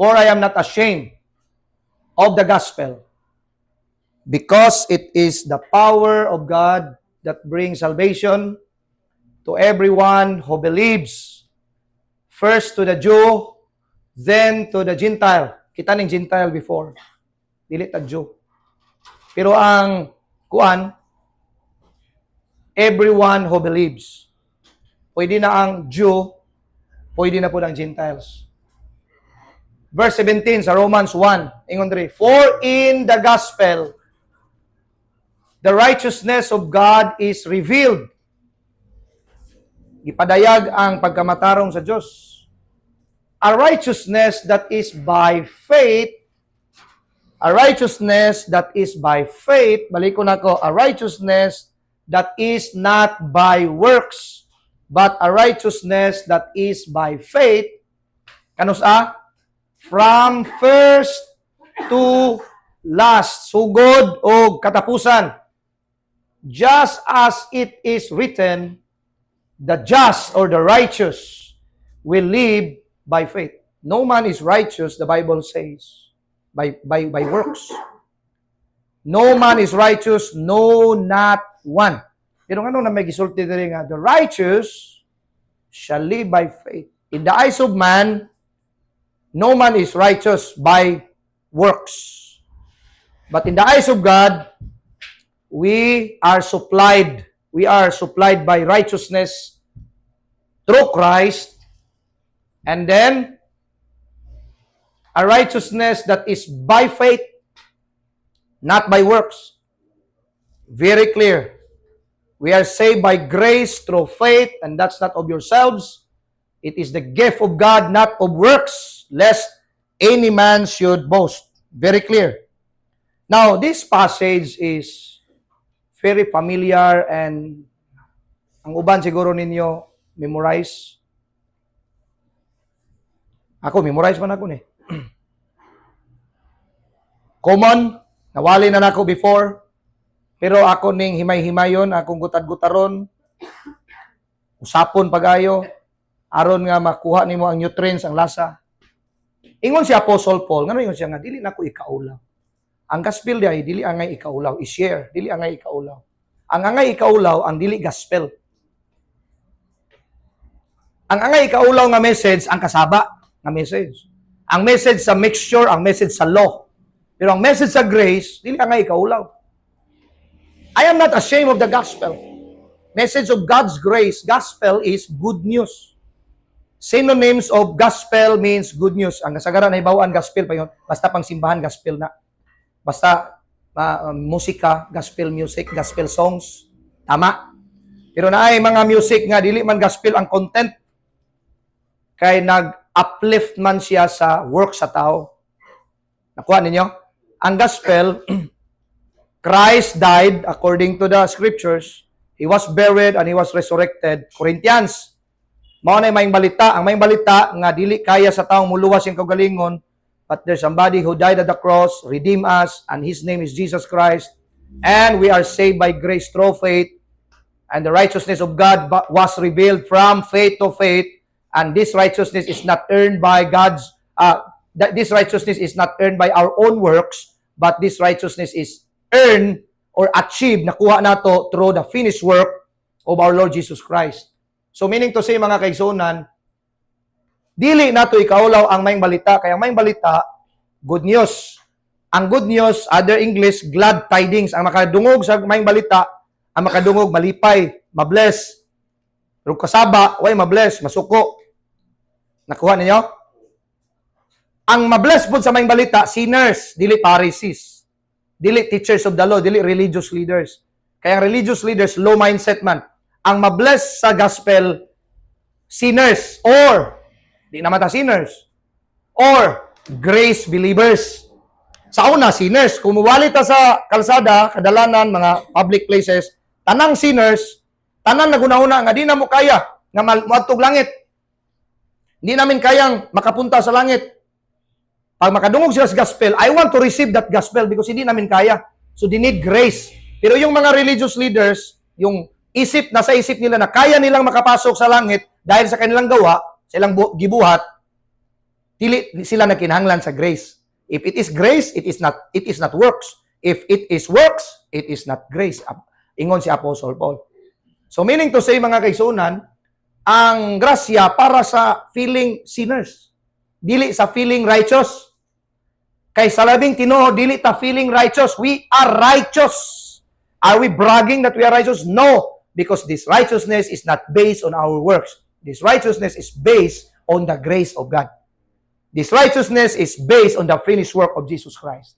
For I am not ashamed of the gospel, because it is the power of God that brings salvation to everyone who believes. First to the Jew, then to the Gentile. Kita ning Gentile before. Dili ta Jew. Pero ang kuan, everyone who believes. Pwede na ang Jew, pwede na po ang Gentiles. Verse 17 sa Romans 1, ingon diri, for in the gospel, the righteousness of God is revealed. Gipadayag ang pagkamatarong sa Diyos. A righteousness that is by faith, a righteousness that is by faith, balik ko na ko, a righteousness that is not by works, but a righteousness that is by faith, kanus from first to last, sugod o katapusan. Just as it is written, the just or the righteous will live by faith. No man is righteous, the Bible says, by works. No man is righteous, no, not one. Pero ano na may gisulti diri nga, the righteous shall live by faith. In the eyes of man, no man is righteous by works. But in the eyes of God, we are supplied by righteousness through Christ, and then a righteousness that is by faith, not by works. Very clear. We are saved by grace through faith, and that's not of yourselves. It is the gift of God, not of works, lest any man should boast. Very clear. Now, this passage is very familiar, and ang uban siguro ninyo memorize. Ako, memorize man ako ni. Common, nawali na nako before, pero ako ning himay-himayon, akong gutad-gutaron, usapon pagayo, aron nga makuha nimo ang nutrients, ang lasa. Ingon si Apostle Paul, ngano ingon siya nga, dili nako ikaulaw. Ang gospel ay dili angay ikaulaw, i-share, dili angay ikaulaw. Ang angay ikaulaw, ang dili gospel. Ang angay ikaulaw nga message, ang kasaba nga message. Ang message sa mixture, ang message sa law. Pero ang message sa grace, dili angay ikaulaw. I am not ashamed of the gospel. Message of God's grace, gospel is good news. Synonyms of gospel means good news. Ang kasagaran na ibawaan gospel pa yun. Basta pang simbahan, gospel na. Basta musika, gospel music, gospel songs. Tama. Pero na ay mga music nga, dili man gospel ang content. Kay nag-uplift man siya sa work sa tao. Nakuha ninyo? Ang gospel, Christ died according to the scriptures. He was buried and He was resurrected. Corinthians, mao na may balita. Ang may balita nga dili kaya sa taong muluwas yung kagalingon, but there's somebody who died at the cross, redeemed us, and His name is Jesus Christ. And we are saved by grace through faith. And the righteousness of God was revealed from faith to faith. And this righteousness is not earned by this righteousness is not earned by our own works, but this righteousness is earned or achieved, nakuha nato through the finished work of our Lord Jesus Christ. So meaning to say, mga kaigsunan, dili nato ikaulaw ang mayong balita, kaya ang mayong balita, good news. Ang good news, other English, glad tidings. Ang makadungog sa mayong balita, ang makadungog, malipay, mabless. Pero kasaba, way mabless, masuko. Nakuha ninyo? Ang mabless po sa mayong balita, sinners, dili Pharisees. Dili teachers of the law, dili religious leaders. Kaya ang religious leaders, low mindset man. Ang mabless sa gospel, sinners, or, di naman ta sinners, or grace believers. Sa una, sinners. Kung muwalit ta sa kalsada, kadalanan, mga public places, tanang sinners, tanang naguna-una nga di na mo kaya nga muadtog langit. Hindi namin kayang makapunta sa langit. Pag makadungog sila sa gospel, I want to receive that gospel because hindi namin kaya. So, they need grace. Pero yung mga religious leaders, yung nasa isip nila na kaya nilang makapasok sa langit dahil sa kanilang gawa, sa ilang gibuhat, Dili sila nakinahanglan sa grace. If it is grace, it is not works. If it is works, it is not grace. Ingon si Apostle Paul. So meaning to say, mga kaigsunan, ang grasya para sa feeling sinners. Dili sa feeling righteous. Kay sa labing Tinuod, dili ta feeling righteous. We are righteous. Are we bragging that we are righteous? No. Because this righteousness is not based on our works. This righteousness is based on the grace of God. This righteousness is based on the finished work of Jesus Christ.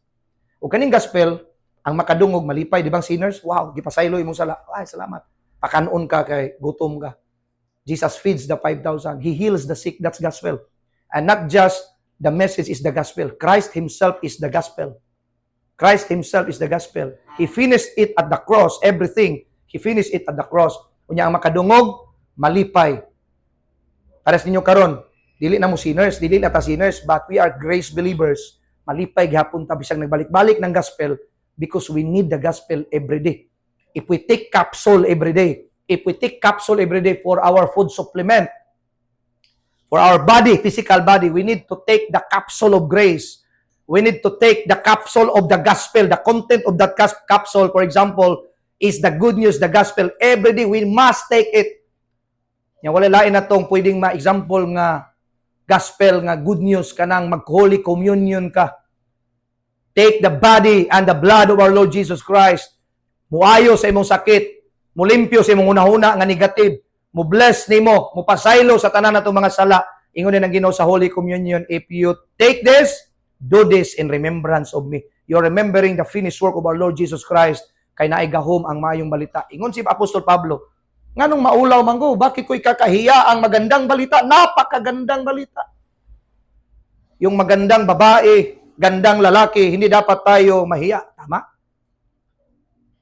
O kaning gospel, ang makadungog, malipay, di bang sinners? Wow, gipasaylo imong sala. Ay, salamat. Pakanon ka kay gutom ka. Jesus feeds the 5,000. He heals the sick. That's gospel. And not just the message is the gospel. Christ Himself is the gospel. Christ Himself is the gospel. He finished it at the cross. Everything. He finished it at the cross. Unya ang makadungog, malipay. Pares ninyo karon, dili na mo sinners, dili na ta sinners, but we are grace believers. Malipay gihapon ta bisag nagbalik-balik ng gospel because we need the gospel every day. If we take capsule every day, for our food supplement, for our body, physical body, we need to take the capsule of grace. We need to take the capsule of the gospel. The content of that capsule, for example, is the good news, the gospel. Every day, we must take it. Yan, wala lain na itong pwedeng ma-example nga gospel, nga good news, kanang mag-holy communion ka. Take the body and the blood of our Lord Jesus Christ. Muayo sa imong sakit. Mulimpyo sa imong una-una nga negative. Mu-bless nimo, mupasaylo sa tanan natong mga sala. Ingon din ang Ginoo sa Holy Communion, if you take this, do this in remembrance of me. You're remembering the finished work of our Lord Jesus Christ, kay naigahom ang maayong balita. Ingon si Apostol Pablo, nganong maulaw manggo, bakit ko'y kakahiya ang magandang balita? Napakagandang balita. Yung magandang babae, gandang lalaki, hindi dapat tayo mahiya. Tama?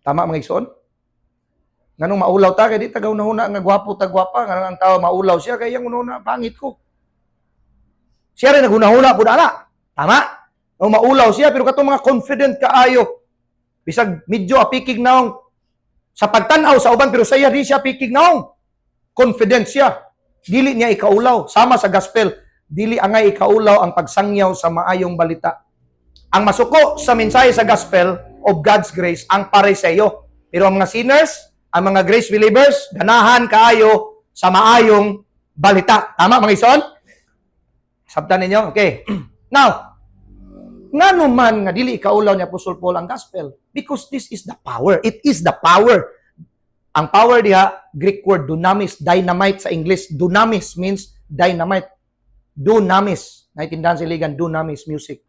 Tama mga igsoon? Nganong maulaw ta, kaya di tagaw na huna nga gwapo ta gwapa, nga ang tao maulaw siya, kaya yung una, pangit ko. Siya rin naghuna-huna po na. Tama? Nung maulaw siya, pero katong mga confident kaayo, bisag medyo apikig naong, sa pagtanaw sa uban, pero saya rin siya apikig naong. Confident siya. Dili niya ikaulaw. Sama sa gospel, dili angay ikaulaw ang pagsangyaw sa maayong balita. Ang masuko sa mensahe sa gospel of God's grace, ang pareseyo. Pero ang mga sinners, ang mga grace believers, ganahan kaayo sa maayong balita. Tama, mga ison? Sabtan ninyo? Okay. Now, nga naman nga dili ikaulaw ni Apostle Paul ang gospel? Because this is the power. It is the power. Ang power diha, Greek word, dunamis, dynamite sa English. Dunamis means dynamite. Dunamis. Naitindahan si Ligan, dunamis, music.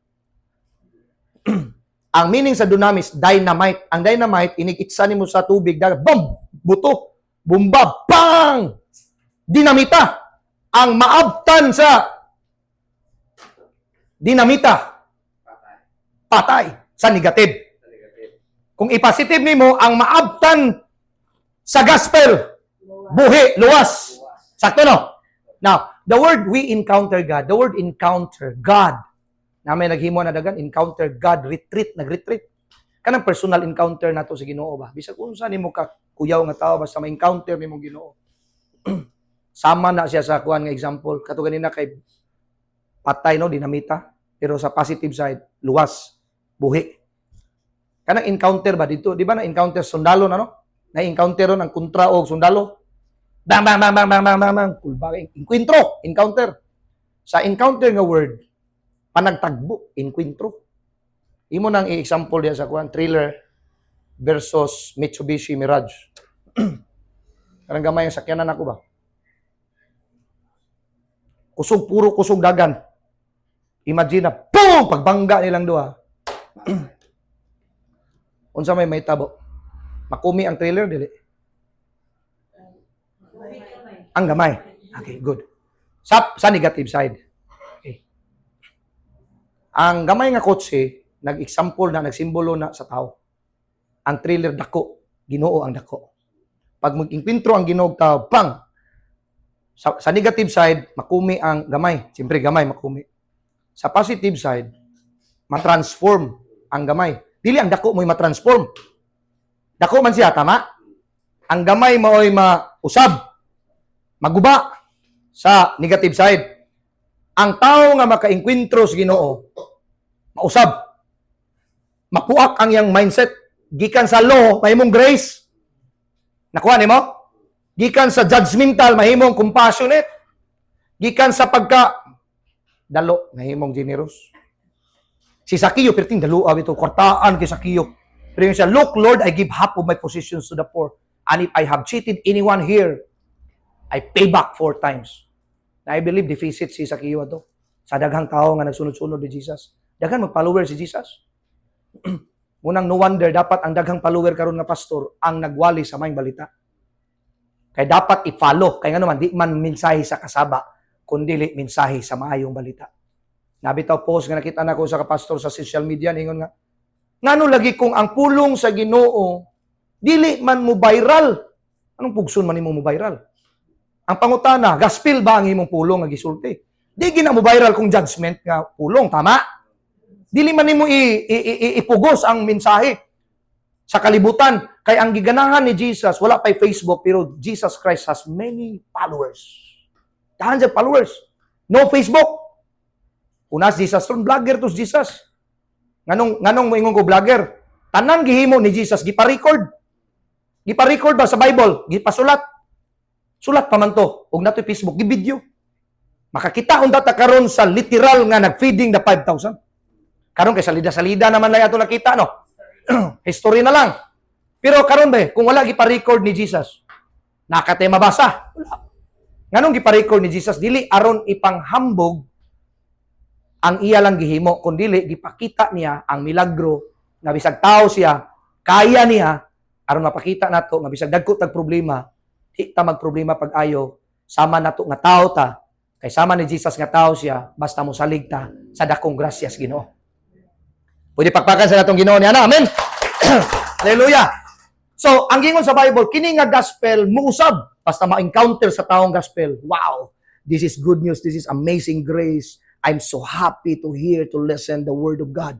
Ang meaning sa dunamis, dynamite. Ang dynamite, inikitsan mo sa tubig, boom! Buto! Bumba! Bang! Dinamita! Ang maabtan sa dinamita, patay sa negative. Kung i-positive nimo ang maabtan sa gospel, buhi, luwas. Sakto no? Now, the word we encounter God, the word encounter God, na may naghimo na dagan, encounter God, retreat, nag-retreat. Kanang personal encounter na to sa Ginoo ba? Bisag unsa nimo ka kuyaw nga tao basta ma-encounter nimo Ginoo. Sama na siya sa kuan nga example. Kato ganina kay patay no, dinamita. Pero sa positive side, luwas, buhi. Kanang encounter ba dito? Di ba na-encounter sundalo na no? Na-encounter ron ang kontra o sundalo. Bang, bang, bang, bang, bang, bang, bang, bang. Encuentro, encounter. Sa encounter nga word, panagtagbo, encuentro. Imo nang i-example diya sa kuan, thriller versus Mitsubishi Mirage. Karang gamay ang sakyanan ako ba? Kusog, puro kusog dagan. Imagine na, boom! Pagbangga nilang duha. Unsa may tabo? Makumi ang trailer, dili? Ang gamay. Okay, good. Sa negative side. Okay. Ang gamay nga kotse, nag-example na, nagsimbolo na sa tao. Ang trailer dako, Ginoo ang dako. Pag mag-inkwentro ang Ginoo tao, bang! Sa negative side, makumi ang gamay. Siyempre, gamay, makumi. Sa positive side, matransform ang gamay. Dili ang dako mo'y matransform. Dako man siya, tama? Ang gamay mo'y mausab, maguba sa negative side. Ang tao nga makainkwentro sa Ginoo, mausab, mapuak ang iyang mindset. Gikan sa law, mahimong grace. Nakuha ni mo? Gikan sa judgmental, mahimong compassionate. Gikan sa dalo, mahimong generous. Si Zacchaeus, perting daluaw ito, kwartaan kay Zacchaeus. Pero yung siya, look, Lord, I give half of my possessions to the poor. And if I have cheated anyone here, I pay back 4 times. Na I believe deficit si Zacchaeus ito. Sa daghang tao nga nagsunod-sunod ni Jesus. Daghan mag-follower si Jesus. Munang no wonder, dapat ang daghang follower karon nga pastor ang nagwali sa maayong balita. Kaya dapat i-follow. Kaya nga naman, di man mensahe sa kasaba, kundi mensahe sa maayong balita. Nabitaw post nga nakita na ko sa kapastor sa social media, ningon nga, ngano lagi kung ang pulong sa Ginoo, dili man mo viral. Anong pugson man mo viral? Ang pangutana, gospel ba ang imong pulong nga gisulti? Di gina mo viral kung judgment nga pulong, tama? Dili man nimo ipugos ang mensahe sa kalibutan. Kay ang giganahan ni Jesus, wala pa'y Facebook, pero Jesus Christ has many followers. Dahan siya followers. No Facebook. Unas Jesus, vlogger to Jesus. Nganong mo ingon ko vlogger? Tanang gihimo ni Jesus, gipa-record. Gipa-record ba sa Bible? Gipasulat. Sulat pa man to. Huwag na to Facebook, gi-video. Makakita unta ta karon sa literal nga nag-feeding the 5,000. Karon kay salida-salida naman lang ato nakita, no? History na lang. Pero karon ba, kung wala gipa-record ni Jesus, nakatay mabasa. Wala. Nganong gipa-record ni Jesus, dili aron ipanghambog ang iya lang gihimo, kundi gipakita niya ang milagro nga bisag tao siya, kaya niya aron mapakita nato nga bisag dagko tag problema, di ta magproblema pag-ayo, sama nato nga tao ta, kay sama ni Jesus nga tao siya, basta mo salig ta sa dakong grasyas Ginoo. Pwede pakpakan sa natong Ginoo niya na. Amen. Hallelujah. So, ang gingon sa Bible, kini nga gospel muusab basta ma-encounter sa taong gospel. Wow. This is good news. This is amazing grace. I'm so happy to hear, to listen the word of God.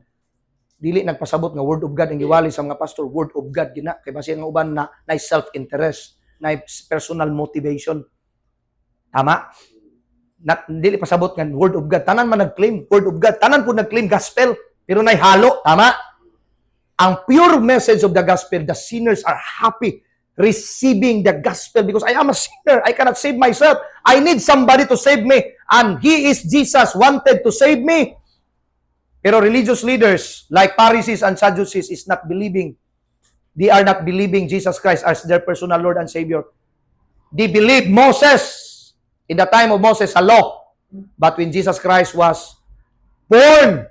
Dili nagpasabot nga word of God ang giwali sa mga pastor, word of God gina kay basi ang uban na self-interest, na personal motivation. Tama? Dili pasabot nga word of God. Tanan man nag-claim word of God. Tanan po nag-claim gospel. Pero naihalo, tama? Ang pure message of the gospel, the sinners are happy receiving the gospel because I am a sinner. I cannot save myself. I need somebody to save me. And He is Jesus, wanted to save me. Pero religious leaders like Pharisees and Sadducees is not believing. They are not believing Jesus Christ as their personal Lord and Savior. They believe Moses in the time of Moses, a law. But when Jesus Christ was born,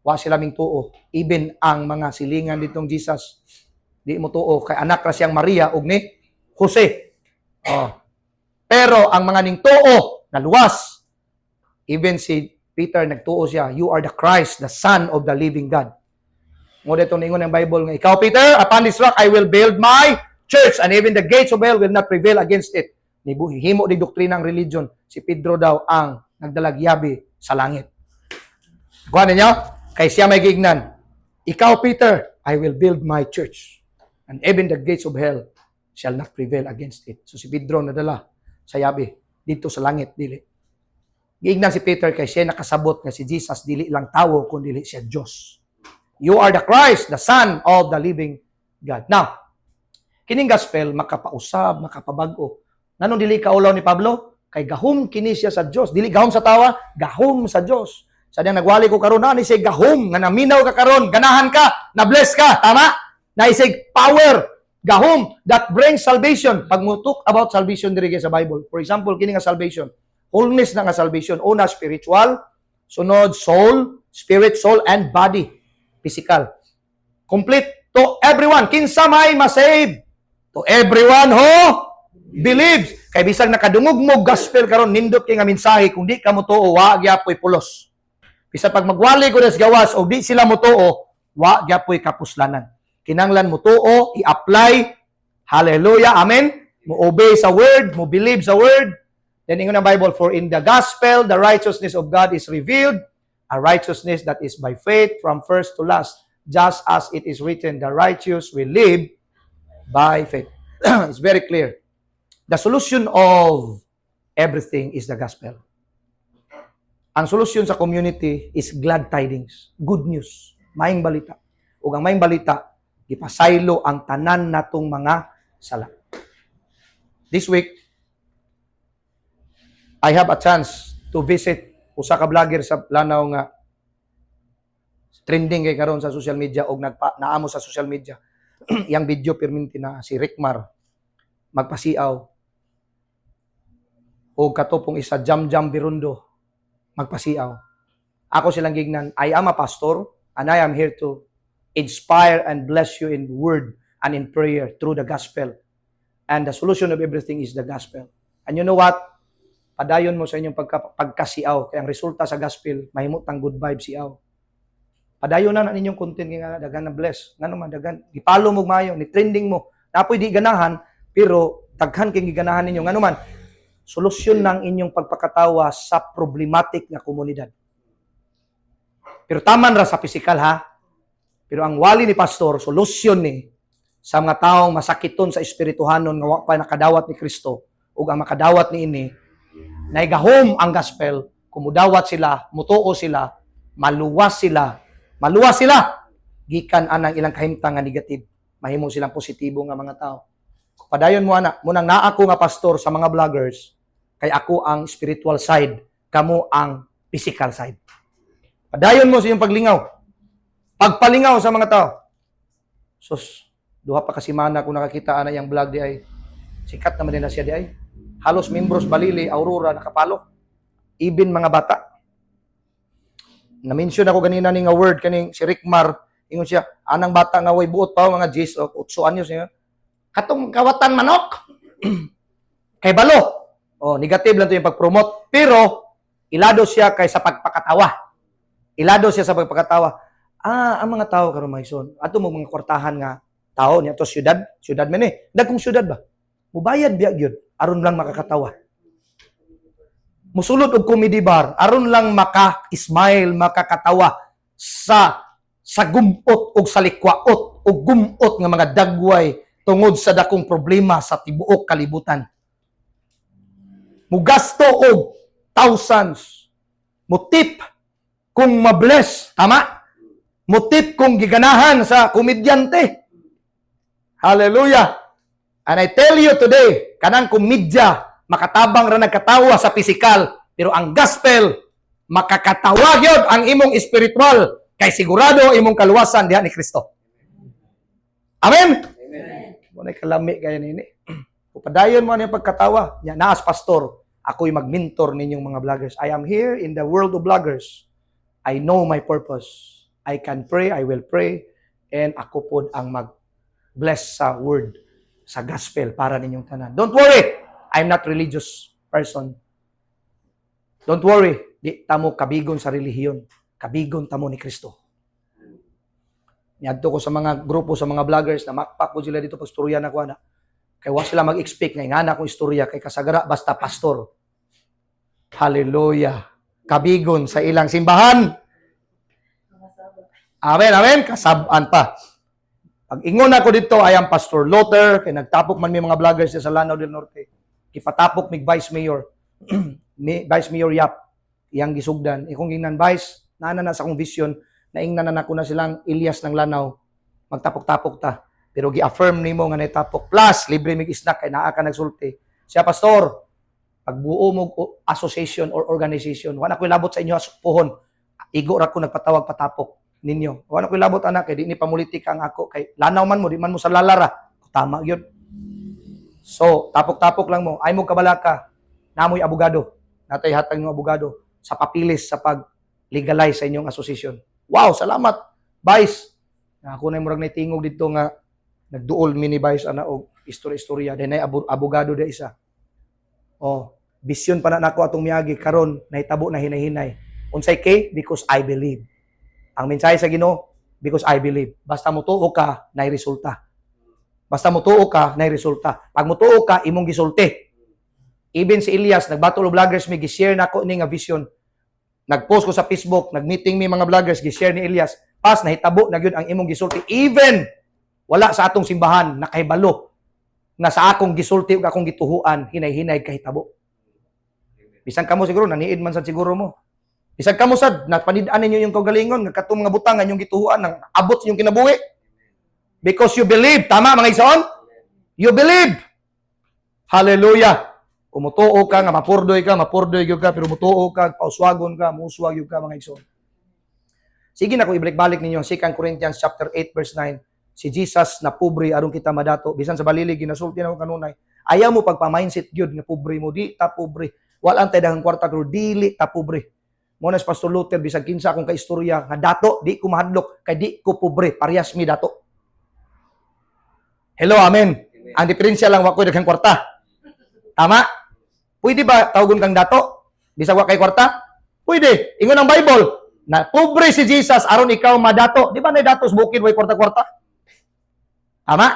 wa sila ming tuo. Even ang mga silingan ditong Jesus, di mo tuo. Kay anak ra siyang Maria ug ni Jose. Oh. Pero ang mga ning tuo, naluwas. Even si Peter nagtuo siya, you are the Christ, the Son of the living God. Mo dito ningon ang Bible nga, ikaw Peter, upon this rock I will build my church, and even the gates of hell will not prevail against it. Himo di doktrina ng religion, si Pedro daw ang nagdalagyabi sa langit. Kuha ninyo? Kay siya may giignan, ikaw Peter, I will build my church, and even the gates of hell shall not prevail against it. So si Pedro nadala sa yabi dito sa langit, dili. Giignan si Peter kay siya nakasabot nga si Jesus dili lang tawo kundi siya Dios. You are the Christ, the Son of the living God. Now, kining gospel makapausab, makapabag-o. Nanong dili kaulaw ni Pablo? Kay gahom kini siya sa Dios. Dili gahom sa tawa, gahom sa Dios. Sa diyang nagwali ko karon na ni say gahom nga naminaw ka karon, ganahan ka, na bless ka, tama? Na isig power, gahom that brings salvation. Pag mo talk about salvation diri sa Bible, for example, kini nga salvation, wholeness na nga salvation, una spiritual, sunod soul, spirit, soul and body, physical. Complete to everyone. Kinsa may ma-save? To everyone who believes. Kay bisag nakadungog mo gospel karon, nindot kay nga mensahe, kung di ka mo tuo, wa gyapon pulos. Bisa pag magwali ko des gawas o di sila mo tuo, wa gyapoy kapuslanan. Kinanglan mo tuo, i-apply, hallelujah, amen, mo obey sa word, mo believe sa word. Then ingon ang Bible, for in the gospel, the righteousness of God is revealed, a righteousness that is by faith from first to last, just as it is written, the righteous will live by faith. It's very clear. The solution of everything is the gospel. Ang solusyon sa community is glad tidings, good news, maayong balita. Ug ang maayong balita, gipasaylo ang tanan natong mga sala. This week, I have a chance to visit usa ka vlogger sa Lanao nga trending kay karon sa social media og naamo sa social media. Yang video perminti na si Rickmar magpasiaw o katopong isa Jam Birundo magpasiaw. Ako silang gignan, I am a pastor and I am here to inspire and bless you in word and in prayer through the gospel. And the solution of everything is the gospel. And you know what? Padayon mo sa inyong pagkasiaw. Kaya ang resulta sa gospel, mahimutang good vibe siaw. Padayon na ninyong content nga dagan na bless. Nga naman, dagan. Ipalo mo mayo, ni trending mo. Napoy di ganahan, pero daghan kang giganahan ninyo. Nga naman, solusyon ng inyong pagpakatawa sa problematic na komunidad. Pero taman ra sa pisikal ha. Pero ang wali ni pastor, solusyon ni sa mga taong masakiton sa espirituhanon nga wa pa nakadawat ni Kristo ug ang makadawat ni ini naigahom ang gospel, kumudawat sila, mutuo sila, maluwas sila gikan anang ilang kahimtang nga negative, mahimo silang positibo nga mga tao. Padayon mo ana, munang naa ako nga pastor sa mga vloggers, kay ako ang spiritual side, kamo ang physical side. Padayon mo sa iyong paglingaw. Pagpalingaw sa mga tao. Sus, duha pa ka semana ko nakakita ana yang vlog di ay sikat naman nila siya di ay. Halos membros Balili, Aurora nakapalo. Even mga bata. Na-mention ako ganina ni nga word kaning si Rickmar, ingon siya, anang bata nga way buot pa mga G's o 8 anyos niya. Katong kawatan manok. Kay balo. Oh, negative lang to yung pag-promote. Pero ilado siya kay sa pagpakatawa. Ilado siya sa pagpakatawa. Ang mga tao karon maison, ato mo mga kwartahan nga tao niya to syudad man eh. Dagkong syudad ba? Mubayad biya gyud aron lang makakatawa. Musulod og comedy bar aron lang maka-smile, makakatawa sa gumpot og sa likwaot og gumot nga mga dagway tungod sa dakong problema sa tibuok kalibutan. Mugasto og thousands. Mutip kung mabless, tama? Mutip kung giganahan sa komedyante. Hallelujah. And I tell you today, kanang komedya, makatabang ra nagkatawa sa pisikal, pero ang gospel, makakatawa yun ang imong espiritual, kay sigurado imong kaluwasan diha ni Kristo. Amen? Amen. Muna'y kalami kaya nini. Upadayon mo ang pagkatawa. Naas pastor, ako'y mag-mentor ninyong mga vloggers. I am here in the world of vloggers. I know my purpose. I can pray, I will pray, and ako po ang mag-bless sa word, sa gospel para ninyong tanan. Don't worry, I'm not religious person. Don't worry, di tamo kabigon sa relihiyon. Kabigon tamo ni Kristo. Niadto ko sa mga grupo, sa mga vloggers, na makpak ko sila dito, pastorya na ko na. Kaya wa sila mag-expect nga nga akong istorya, kay kasagara, basta pastor. Hallelujah. Kabigon sa ilang simbahan. Amen, amen. Kasabaan pa. Pag ingon ako dito, I am Pastor Luther, kay nagtapok man may mga vloggers sa Lanao del Norte. Ipatapok mig Vice Mayor. Vice Mayor Yap. Iyang gisugdan. Kung gingnan Vice, naana na sa akong vision, naingnan na ako na silang Ilyas ng Lanao. Magtapok-tapok ta. Pero gi-affirm nimo nga natapok. Plus, libre mig snack kay naa ka nagsulti. Siya, Pastor, pagbuo mo association or organization, wala ko labot sa inyo asupuhon. Igo ra ko nagpatawag patapok ninyo. Wala ko labot anak kay di ni pamulitika ang ako kay lanaw man mo di man mo sa lalara. Tama gyud. So, tapok-tapok lang mo. Ay mo kabalaka. Namoy abogado. Natay hatag ng abogado sa papilis sa pag-legalize sa inyong association. Wow, salamat. Vice. Ako na murag naitingog dito nga nagduol mini Vice ana og istorya-istorya. Then ay abogado da isa. Oh, bisyon pa na nako atong miagi karon nahitabo na hinay-hinay. Unsay kay? Because I believe. Ang mensahe sa Ginoo, because I believe. Basta mutuo ka, nay resulta. Basta mutuo ka, nay resulta. Pag mutuo ka, imong gisulti. Even si Elias, nagbatol og vloggers mi gi-share nako ni nga vision. Nag-post ko sa Facebook, nag-meeting mi mga vloggers, gi-share ni Elias. Pas nahitabo na gyud ang imong gisulti. Even wala sa atong simbahan nakahibalo nga sa akong gisulti ug akong gituhuan, hinay-hinay kahitabo. Bisan kamo siguro naniid man sad siguro mo. Bisag kamo sad napanid-an ninyo yung kaugalingon nga katong mga butang nga inyong gituhuan nang abot sa inyong kinabuhi. Because you believe. Tama mga igsoon? You believe. Hallelujah. Kung mutuo ka nga mapurdoy ka gyud ka, pero mutuo ka, pauswagon ka, muswag gyud ka mga igsoon. Sige na ko ibalik-balik ninyo 2 Corinthians chapter 8 verse 9. Si Jesus na pobre aron kita madato, bisan sa balili ginasulti na ko kanunay. Ayaw mo pagpa-mindset gyud nga pobre mo, di ta pobre. Wala antay daghang kwarta pero dili ta pobre. Muna si Pastor Luther, bisag kinsa akong kaistorya, nga dato, di ko mahadlok, kay di ko pobre, parehas mi dato. Hello, amen. Ang diferensya lang, wako'y daghang kwarta. Tama? Pwede ba tawagon kang dato? Bisag wa kay kwarta? Pwede. Ingon ang Bible, na pobre si Jesus, aron ikaw madato. Di ba na dato sa bukid, way kwarta-kwarta? Tama?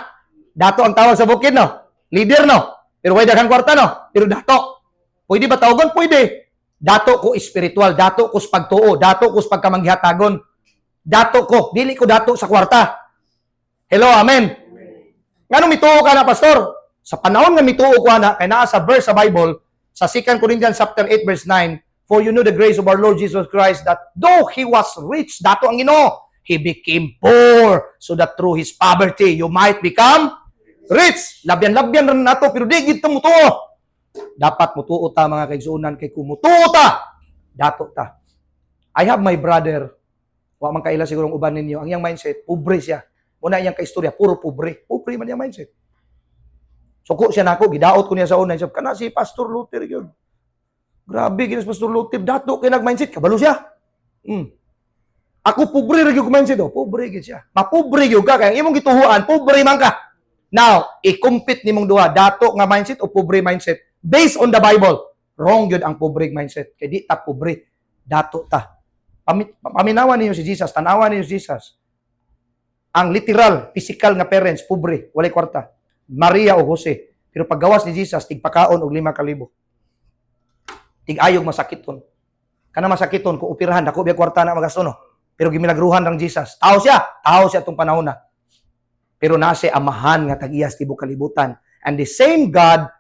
Dato ang tawag sa bukid, no? Leader, no? Pero way daghang kwarta, no? Pero dato. Pwede ba tawagon? Pwede. Dato ko espiritual, dato ko sa pagtuo, dato ko sa pagkamanghatagon. Dato ko, dili ko dato sa kwarta. Hello, amen. Ngano mituo ka na, pastor? Sa panahon nga mituo ko na, kay naa sa verse sa Bible, sa 2 Corinthians chapter 8 verse 9, for you know the grace of our Lord Jesus Christ, that though He was rich, dato ang Ginoo, He became poor, so that through His poverty, you might become rich. Labyan-labyan rin nato, pero di gito mutuo. Dapat mutuo ta mga kaigsuunan, kay kumutuo ta, dato ta. I have my brother, wa man kaila sigurong uban ninyo, ang iyang mindset, pobre siya. Muna iyang kaistorya, puro pobre. Pobre man iyang mindset. Suko siya nako, gidaot ko niya sa una, sabi, kana si Pastor Luther yun. Grabe, ginas Pastor Luther, dato kay nag-mindset, kabalo siya. Ako pobre rin yung mindset, pobre gid siya. Mapobre yung ka, kaya imong gituhuan, pobre man ka. Now, i-compete nimong duha, dato nga mindset o pobre mindset. Based on the Bible, wrong yun ang pobre mindset. Kaya di ta pobre, dato ta. Paminawan niyo si Jesus, tanawan niyo si Jesus. Ang literal, physical nga parents, pobre, walay kwarta. Maria o Jose. Pero paggawas ni Jesus, tigpakaon og 5,000. Tig-ayog masakiton. Kana masakiton, kung upirahan, dako biya kwarta na magasto, no? Pero gimilagruhan ng Jesus. Tao siya itong panahon na. Pero nasa amahan nga tag-iyas tibok kalibutan. And the same God,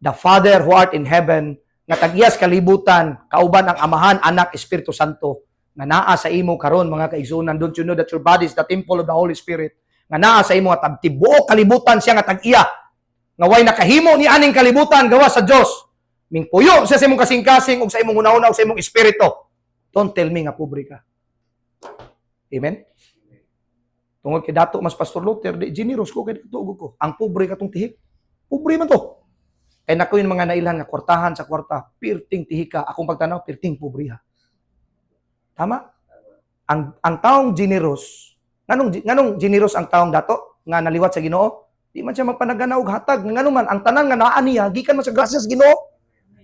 the Father who art in heaven, nga tag-iyas kalibutan, kauban ang Amahan, Anak, Espiritu Santo, nga naa sa imo karon mga kaigsunan. Don't you know that your body is the temple of the Holy Spirit? Nga naa sa imo nga tibuok kalibutan siya nga tag-iya. Nga way nakahimo ni aning kalibutan gawa sa Dios. Mingpuyo sa imong kasing-kasing ug sa imong una-una ug sa imong espiritu. Don't tell me nga pobre ka. Amen. Tungod kay dato mas Pastor Luther, di generous ko kay tugo ko. Ang pobre katong tihik. Pobre man to. Kaya nako yung mga nailan nga kwartahan sa kwarta, pirting tihika, akong pagtanaw, pirting pobriha. Tama? Ang taong generous, nganong generous ang taong dato, nga naliwat sa Ginoo, di man siya magpanagana og hatag, ngano man, ang tanan nga naa niya, gikan man sa grasya sa Ginoo.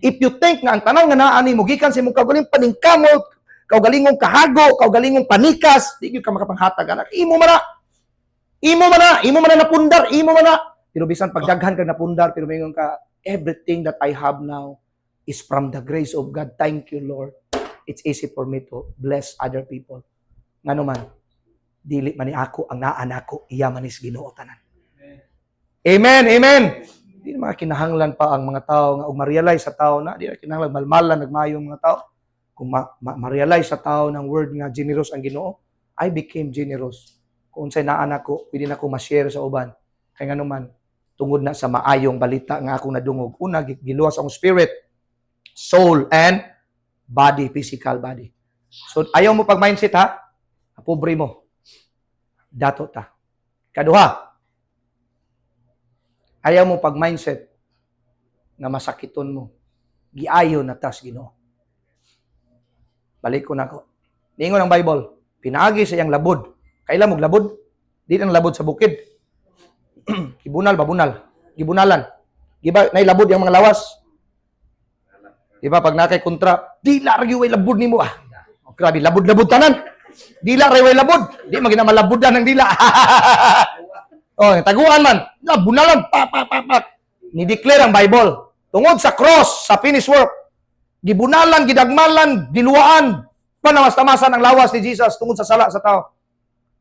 If you think nga ang tanan nga naa ni mo, gikan sa imong kaugalingong paningkamot, kaugalingong kahago, kaugalingong panikas, di gyud ka makapanghatag, anak, imo man na napundar, imo man na. Pero bisan pagdaghan ka napundar, pero mayroon ka, everything that I have now is from the grace of God. Thank you, Lord. It's easy for me to bless other people. Ngano man, dili man ni ako ang naanak ko, iya man is Ginoo tanan. Amen, amen. Di na kinahanglan pa ang mga tao nga og ma-realize sa tao na di na kinahanglan malmalan nagmaayong mga tao. Kung ma-realize sa tao ng word nga generous ang Ginoo, I became generous. Kung unsay naanak ko, pwede na ko ma-share sa uban. Kay ngano man, tungod na sa maayong balita nga akong nadungog. Una, giluwas ang spirit, soul, and body, physical body. So, ayaw mo pag-mindset, ha? Pobre mo. Dato ta. Kaduha, ayaw mo pag-mindset nga masakiton mo. Giayo na tas Ginoo. Balik ko na ko. Ningon ang Bible, pinaagi sa iyang labod. Kailan mo labod? Di ang labod sa bukid. Gibunalan. Giba nailabod yung mga lawas. Diba pag nakay kontra, di largi way labod nimo ah. Oh, grabe labod-labod tanan. Dila ray way labod. Di magina malabodan ng dila. Oh, taguan man. Bunalan pa. Ni-declare ang Bible tungod sa cross, sa finished work. Gibunalan, gidagmalan, diluwaan, panamas-tamasan ang lawas ni Jesus tungod sa sala sa tao.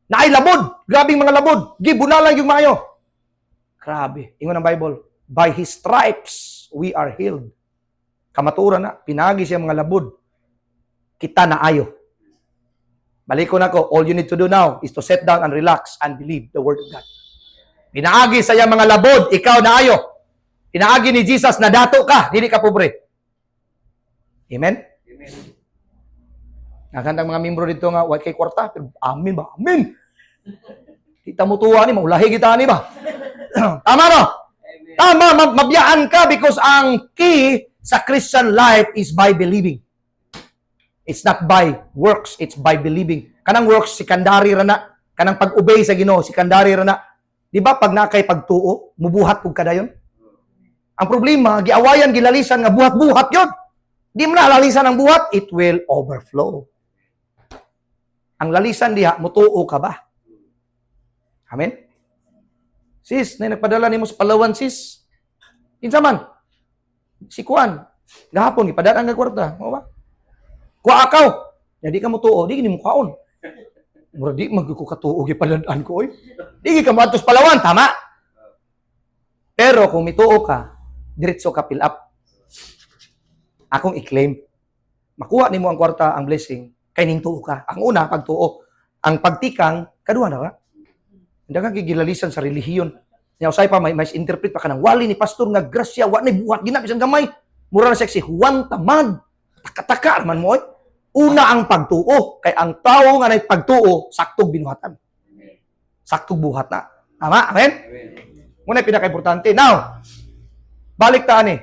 Naay labod, grabing mga labod. Gibunalan yung maayo. Grabe. Ingon ang Bible, by His stripes, we are healed. Kamaturan na, pinagi siya mga labod. kita na ayo. Balik ko na ko, all you need to do now is to sit down and relax and believe the Word of God. Pinaagi sa iyang mga labod, ikaw na ayo. Pinaagi ni Jesus na dato ka, dili ka pobre. Amen? Amen. Nakantang mga membro dito nga, white kay kwarta, pero amin ba? Amin! Kita mo tuwa ni, maulahi kita ni ba? Tama no? Amen. Tama, mabiyaan ka because ang key sa Christian life is by believing. It's not by works, it's by believing. Kanang works, sikandari ra na. Kanang pag-obey sa Ginoo, sikandari ra na. Di ba pag nakay pagtuo, mubuhat pug kadayon? Ang problema, giawayan, gilalisan nga buhat-buhat yun. Di mo na lalisan ang buhat, it will overflow. Ang lalisan diha, mutuo ka ba? Amen? Sis, na nagpadala nimo sa Palawan, sis. Kinsa man? Si Kuan. Gahapon, ipadala nga kwarta. Mo ba? Kuha akaw. Di ka mutuo, di mo kaon. Mura di magkukatuo, gipadadaan ko, oy. Di ka matos Palawan, tama? Pero kung mituo ka, diretso ka fill up. Akong i-claim. Makuha nimo ang kwarta, ang blessing, kay ning tuo ka. Ang una, pagtuo. Ang pagtikang, kaduha na ka. Hindi ka gigilalisan sa relihiyon. Nga usay pa, may interpret pa ka ng wali ni pastor nga grasya, wa na buhat, ginapis ang gamay. Mura na si Juan Tamad. Taka-taka man mo, oy. Una ang pagtuo. Kay ang tao nga na pagtuo, saktog binuhatan. Saktog buhat na. Tama? Amen? Muna yung pinaka-importante. Now, balik ta ani.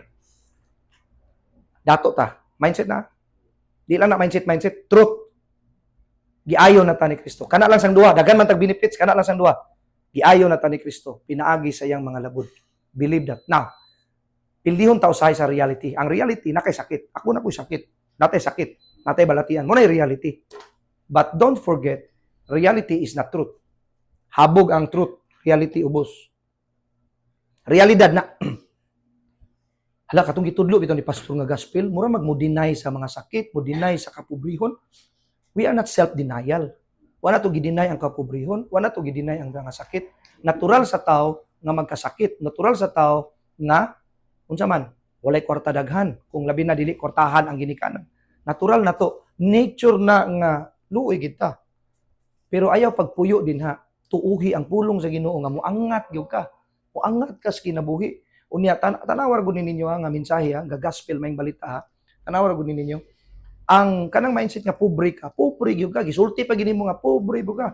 Dato ta. Mindset na. Di lang na mindset. Truth. Giayo na ta ni Kristo. Kana lang sang duha. Dagan man tag benefits, kana lang sang duha. Giayo na ta ni Kristo. Pinaagi sa iyang mga labod. Believe that. Now, pildihon ta usahay sa reality. Ang reality, nakay sakit. Ako na ko'y sakit. Natay sakit. Natay balatian. Muna yung reality. But don't forget, reality is not truth. Habog ang truth. Reality ubos. Realidad na. Hala, katong gitudlo bitaw ni pastor nga gospel, mura mag-mo-deny sa mga sakit, mo-deny sa kapobrehon. We are not self-denial. Wala to gi-deny ang kapobrehon, wala to gi-deny ang mga sakit. Natural sa tao nga magkasakit, natural sa tao nga unsa man, walay kwarta daghan, kung labi na dili kwartahan ang ginikanan. Natural na to, nature na nga luoy kita. Pero ayaw pagpuyo din ha, tuuhi ang pulong sa Ginoo nga moangat gyud ka. Moangat ka sa kinabuhi. Unya tanawar gud ninyo nga mensahe ha, nga gospel maing balita ha. Tanawar gud ninyo. Ang kanang mindset nga pobre gyud ka, gisulti pa gini mo nga pobre bo ka.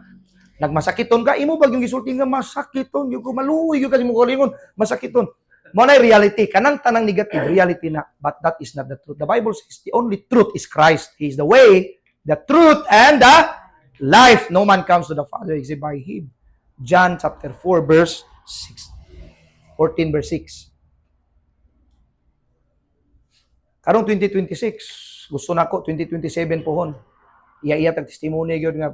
Nagmasakiton ka, imo bag yung gisulti nga masakiton, gyud ko maluoy gyud ka mo kolingon, masakiton. Mo na reality, kanang tanang negative reality na, but that is not the truth. The Bible says the only truth is Christ. He is the way, the truth, and the life. No man comes to the Father except by Him. John chapter 4 verse 6. 14 verse 6. Karong 2026, gusto na ko 2027 pohon. Iya tag testimony gyud nga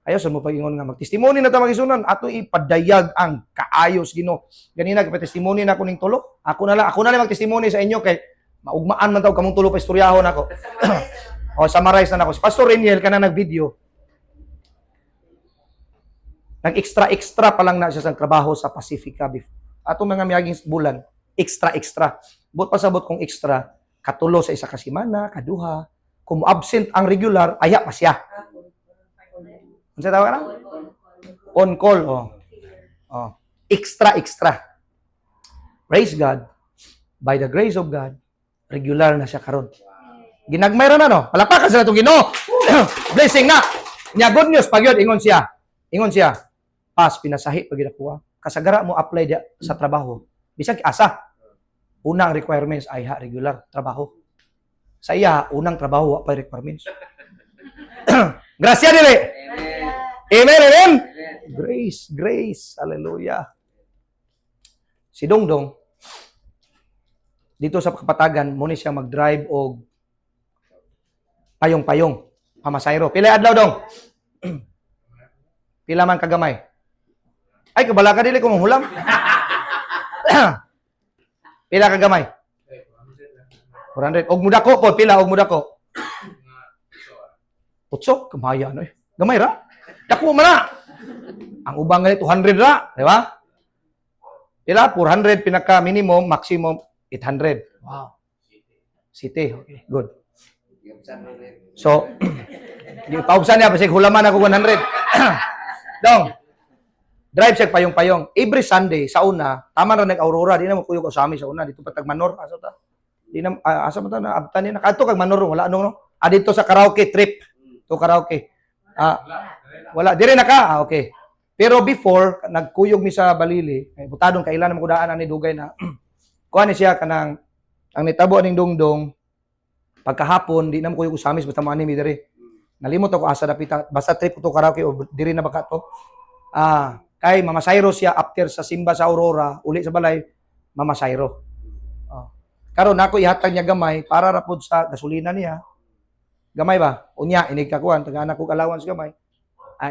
ayaw sa mo pag-ingon nga mag-testimony na ta magisunan ato ipadayag ang kaayos Ginoo. Ganina kay testimony na ko ning tulo. Ako na lang mag-testimony sa inyo kay maugmaan man taw kamong tulo pa istoryahon ako. O summarize na ako. Si Pastor Reniel kana nag-video. Nag-extra pa lang na siya sa trabaho sa Pacifica before. Ato mga miyaging bulan, extra. But pasabot kong extra, katulo sa isa ka semana, kaduha. Kung absent ang regular, aya pa siya. Ano sa tawag na? On call. Oh. Extra. Praise God. By the grace of God, regular na siya karon. Ginagmay ra na no. Palakpakan sa natong Ginoo. Blessing na. Nya good news pag yun, ingon siya. Pas pinasahi pag ginakuha. Kasagara mo apply dia sa trabaho. Bisag asa. Unang requirements ay regular trabaho. Sa iya, unang trabaho pa requirements. Gracia dili. Amen. Grace. Hallelujah. Si Dongdong, dito sa Kapatagan, muna siya mag-drive o payong-payong. Pamasayro. Pila adlaw dong? Pila man kagamay? Ay, kabala ka dili kung hulam. Pila kagamay? 400. Og muda ko po, pila og muda ko? Utso, kamaya no eh. Gamay ra. Dako man na. Ang ubang nga 200 ra, di ba? Pila 400 pinaka minimum, maximum 800. Wow. City, okay, good. So, paubsan niya, pasig hulaman ako 100. Dong, drive siya payong-payong. Every Sunday, sa una, tama na nag-aurora, di na magkuyog ko sa amin sa una, dito patag Manor, asa ta? Di na, asa mo ta, naabtan niya, nakato kag Manor, wala anong, no? Dito sa karaoke trip, to karaoke. Wala, dire na ka, okay. Pero before, nagkuyog mi sa Balili, butadong kailan na magudaan ni Dugay na, kuha ni siya kanang, ang nitabo aning dongdong, pagkahapon, di na mo kuyog sa amin, basta mo mi dire. Nalimot ako asa dapita, basta trip ko to karaoke o diri na baka to. Kay Mama Sairo siya after sa simba sa Aurora, uli sa balay, Mama Sairo. Karon nako ihatag niya gamay para ra pod sa gasolina niya. Gamay ba? Unya inig kakuan taga-anak ko allowance gamay.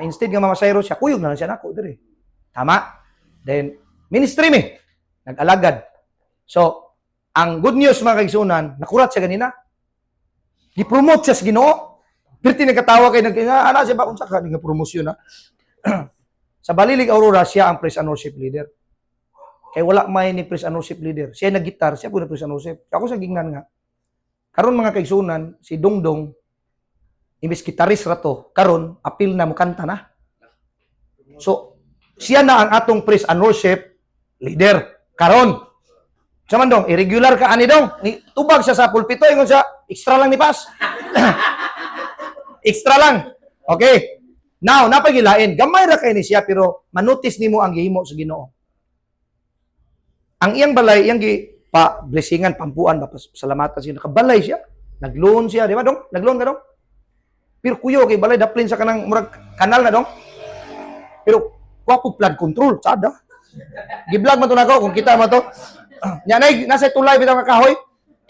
Instead nga Mama Sairo siya, kuyog na lang siya nako diri. Tama? Then ministry mi nag-alagad. So, ang good news mga kaigsunan, nakurat siya ganina. Gi-promote siya sa Ginoo. Pirti nagkatawa kay ana siya ba unsa ka nga promosyon na. Sa Balilig Aurora siya ang praise and worship leader. Kay wala may ni praise and worship leader. Siya nag-gitar, siya po na praise and worship. Ako sa gingnan nga. Karon mga kaigsunan, si Dongdong imbes gitaris ra to, karon apil na mo kanta na. So, siya na ang atong praise and worship leader. Karon. Sa man dong, irregular ka ani dong. Tubag siya sa pulpito ingon siya, extra lang ni pas. Extra lang. Okay. Now, napagilain. Gamay ra kay ni siya pero manotice nimo ang gihimo sa Ginoo. Ang iyang balay, iyang pa blessingan, pampuan, pasalamatan siya. Nakabalay siya. Nag-loan siya, di ba dong? Nag-loan ka dong? Pero kuyo kay balay daplin sa kanang murag kanal na dong. Pero wapo flood control, sada. Gi-vlog man to nako kung kita mo to. Nya nasa tulay bitaw ka kahoy.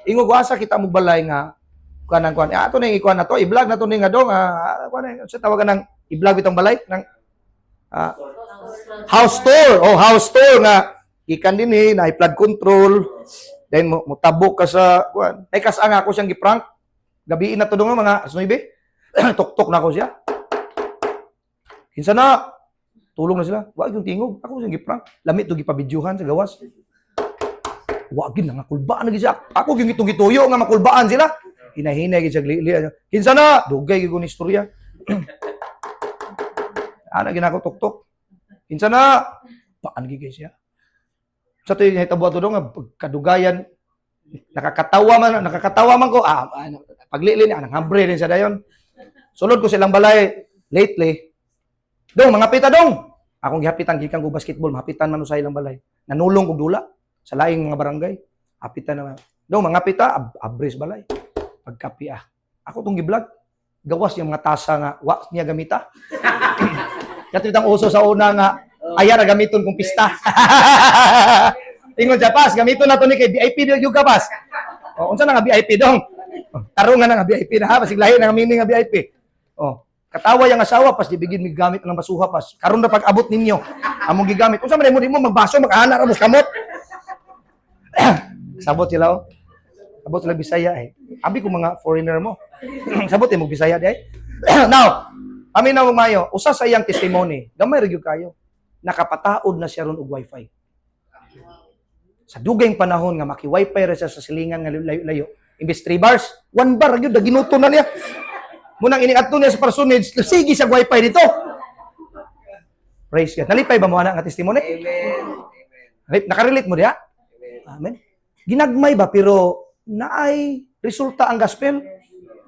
Ingo asa kita mo balay nga kuan ato ning ikuan na to, i-vlog na to ning nga dong kuan sa tawagan ng i-vlog bitong balay ng house tour. House tour nga ikan dinhi na flood control. Then mo tabok ka sa kuan. Ay kas-ang ako siyang gi-prank. Gabi na to dong mga 9. Tok-tok na ako siya. Kinsa na tulong na sila. Wa yung tingog. Ako siyang gi-prank. Lami to gipabidyuhan sa gawas. Wa gid nga kulbaan na gid siya. Ako gyud gituyo nga makulbaan sila. Hinahinay gid siya glili. Kinsa na dugay gyud ni istorya. Ana ginako tok-tok. Kinsa na paan gid siya. Sa to yung hitabo to nga kadugayan nakakatawa man ko paglili ni anang hambre din sa dayon. Sulod ko silang balay lately. Dong mga pita dong. Akong gihapitan gikan ko basketball, mahapitan man sa ilang balay. Nanulong kog dula sa laing mga barangay. Hapitan na. Dong mga pita abris balay. Pagkapi Ako tong gi-vlog. Gawas yung mga tasa nga wa niya gamita. Katitang uso sa una nga aya ra gamiton kong pista. Ingon siya, pas, gamiton na to ni kay VIP yung kapas. Unsa na nga VIP dong? Tarungan na nga VIP na ha, pasig lahi na nga mini nga VIP. Katawa yung asawa, pas dibigin mi gamit ng basuha pas. Karon na pag-abot ninyo, among gigamit. Unsa man mo magbaso, mag-ana ra mo kamot. Sabot sila Sabot sila Bisaya Abi ko mga foreigner mo. Sabot mo Bisaya di Now, amin na mayo, usa sa iyang testimony, gamay ra gyud kayo. Nakapataod na siya ron og wifi. Sa dugay panahon nga maki-wifi ra siya sa silingan nga layo-layo. Imbes 3 bars, 1 bar gyud ginuto na niya. Munang iniadto niya sa personage, sige sa wifi dito. Praise God. Nalipay ba mo ana nga testimony? Amen. Nakarelate mo diha? Amen. Ginagmay ba pero naay resulta ang gospel?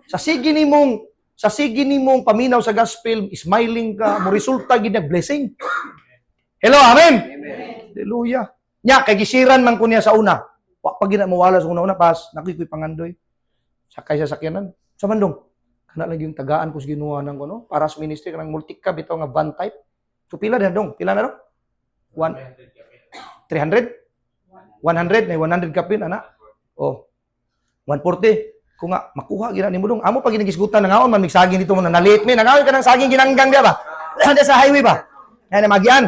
Sa sige nimong paminaw sa gospel, smiling ka, mo resulta gid blessing. Hello, amen. Hallelujah. Nya kay gisiran man ko niya sa una. Wa pa gina mawala sa una pas nakikoy pangandoy. Sakay sa sakyanan. Sa mandong kana lang yung tagaan ko sa ginuha nang kuno para sa ministry kanang multi-cab bitaw nga van type. So pila na dong? Pila na dong? 300? 100 na 100 kapin ana. 140. Kung nga makuha gina nimo dong. Amo pa ginagisgutan nga man migsaging dito mo na late me. Nangaon ka ng saging ginanggang dia ba? Sa highway ba? Yan na magian.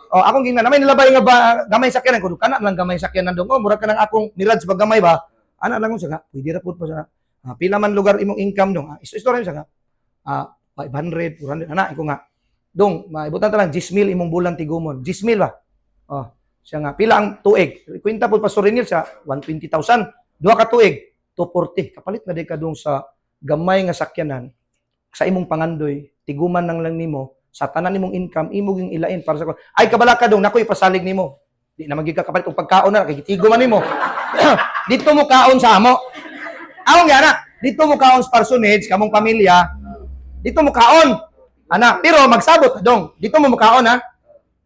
Akong gingnan na may nilabay nga ba gamay sakyanan ko kana lang gamay sakyanan dong. Mura ka nang akong Mirage pag gamay ba? Ana lang mo sa pwede ra pud pa sa pila man lugar imong income dong. Istorya sa 500, 400 ana iko nga. Dong, maibutan ta lang 10,000 imong bulan tigumon. 10,000 ba? Siya nga pila ang tuig. Kwenta pud Pastor Renil sa 120,000. Duha ka tuig, 240. Kapalit na di ka dong sa gamay nga sakyanan sa imong pangandoy, tiguman nang lang nimo sa tanan nimong income imo ging ilain para sa ay kabala ka dong nakoy pasalig nimo. Di na magiging kapalit og pagkaon na kay tigo man nimo. Dito mo kaon sa amo. Awong gana, dito mo kaon sa parsonage kamong pamilya. Dito mo kaon. Ana, pero magsabot ka dong. Dito mo kaon ha.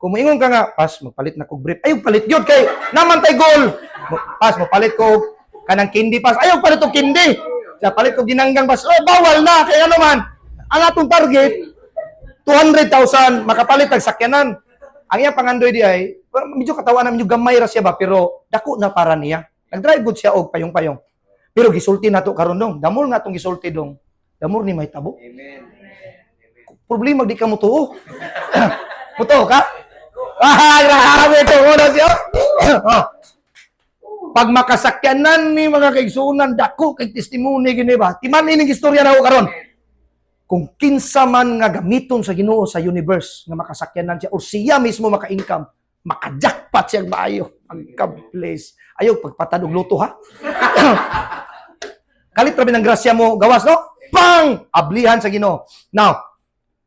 Kung moingon ka nga, pas magpalit na kog brief. Ay palit gyud kay naman tay goal. Pas palit ko kanang kindi pas. Ayaw palit og kindi. Sa palit ko ginanggang pas. Oh, bawal na kay ano man. Ang atong target 200,000 makapalit og sakyanan. Ang iyang pangandoy di ay medyo katawan na medyo gamay ra siya ba pero dako na para niya. Nag-drive good siya og payong-payong. Pero gisulti nato karon dong. Damol nga tong gisulti dong. Damor ni may tabo. Amen. Problema di ka mo tuo. Muto ka? Grabe ito. Una siya. Pag makasakyanan ni mga kaigsunan, dako kay testimony gini ba? Timan ining istorya na ako karon. Kung kinsa man nga gamiton sa Ginoo sa universe nga makasakyanan siya or siya mismo maka-income, maka-jackpot siya maayo. Pagka-place. Ayaw pagpatadog luto ha. Kalit rabi ng grasya mo gawas no? Pang! Ablihan sa Ginoo. Now,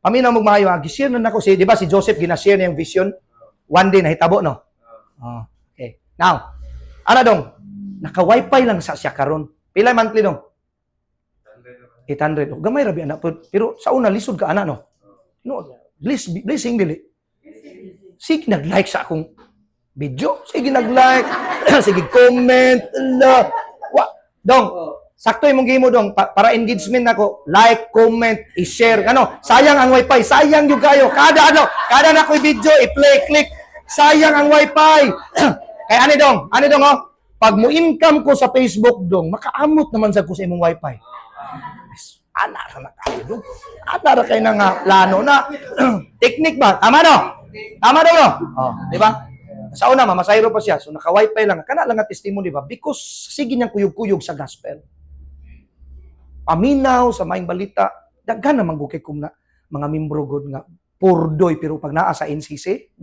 paminaw mo maayo, gishare na nako si, di ba si Joseph ginashare niya yung vision? One day nahitabo no. Okay. Now, ano dong? Naka-wifi lang sa siya karon. Pila monthly dong? 800. Gamay rabi anak pero sa una lisod ka ana no. No, blessing dili. Sige nag-like sa akong video, sige nag-like, sige comment, dong. Sakto imong gimo dong para engagement nako, like, comment, i-share. Ano? Sayang ang wifi, sayang yung kayo. Kada na ko'y video, i-play, click. Sayang ang wifi. Kaya ani dong oh. Pag mo income ko sa Facebook dong, makaamot naman sa ko sa imong wifi. Ana ra na kayo dong. Ana ra kay na nga plano na. Technique ba? Tama no? Tama dong no? Oh, di ba? Sa una mamasayro pa siya. So naka-wifi lang. Kana lang nga testimony ba? Because sige niyang kuyog-kuyog sa gospel. Paminaw sa maing balita, daghan naman gukay kung na mga membro god nga purdoy pero pag naa sa NCC,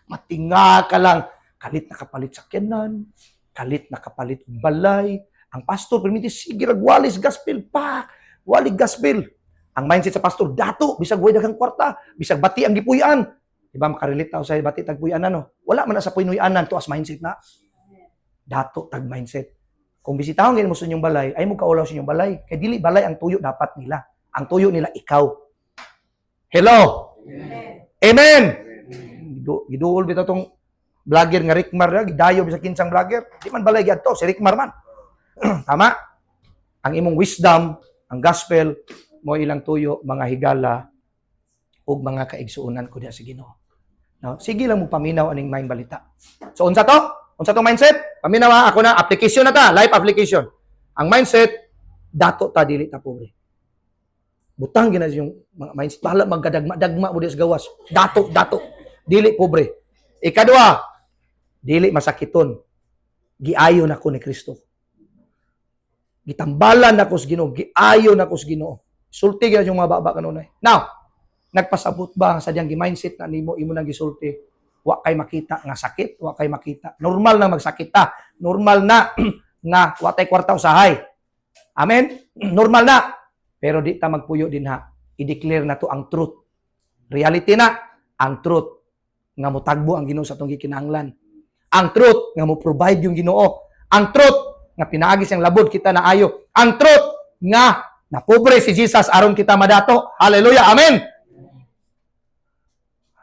matinga ka lang. Kalit nakapalit sakyanan, kalit nakapalit balay. Ang pastor permiti sige ragwalis gospel pa. Wali gospel. Ang mindset sa pastor dato bisag way daghang kwarta, bisag bati ang gipuy-an. Diba makarelate ta sa bati tag puy-an ano? Wala man na sa puy-anan to as mindset na. Dato tag mindset. Kung bisitahon ngayon mo sa inyong balay, ay mo kaulaw sa inyong balay. Kaya dili balay ang tuyo dapat nila. Ang tuyo nila ikaw. Hello? Amen? Amen. Giduol bitaw tong vlogger nga Rickmar, gidayo bisa kinsang vlogger. Di man balay gyud to, si Rickmar man. Tama? Ang imong wisdom, ang gospel, mo ilang tuyo, mga higala, ug mga kaigsuunan ko diya sa Ginoo. No? Sige lang mo paminaw aning maing balita. So unsa to? Unsa to mindset? Paminaw ako na application na ta, life application. Ang mindset dato ta dili ta pobre. Butang gina yung mga mindset bahala magkadagma mo sa gawas. Dato dili pobre. Ikadua, dili masakiton. Giayo na ko ni Kristo. Gitambalan na ko sa Ginoo, giayo na ko sa Ginoo. Sulti gyud yung mga baba kanunay. Now, nagpasabot ba sa diyang gi-mindset na nimo imo nang gisulti? Wa kay makita nga sakit, wa kay makita. Normal na magsakit ta. Normal na nga wa tay kwarta usahay. Amen? Normal na. Pero di ta magpuyo din ha. I-declare na to ang truth. Reality na ang truth nga motagbo ang Ginoo sa atong gikinahanglan. Ang truth nga mo provide yung Ginoo. Ang truth nga pinaagi siyang labod kita na ayo. Ang truth nga na pobre si Jesus aron kita madato. Hallelujah. Amen.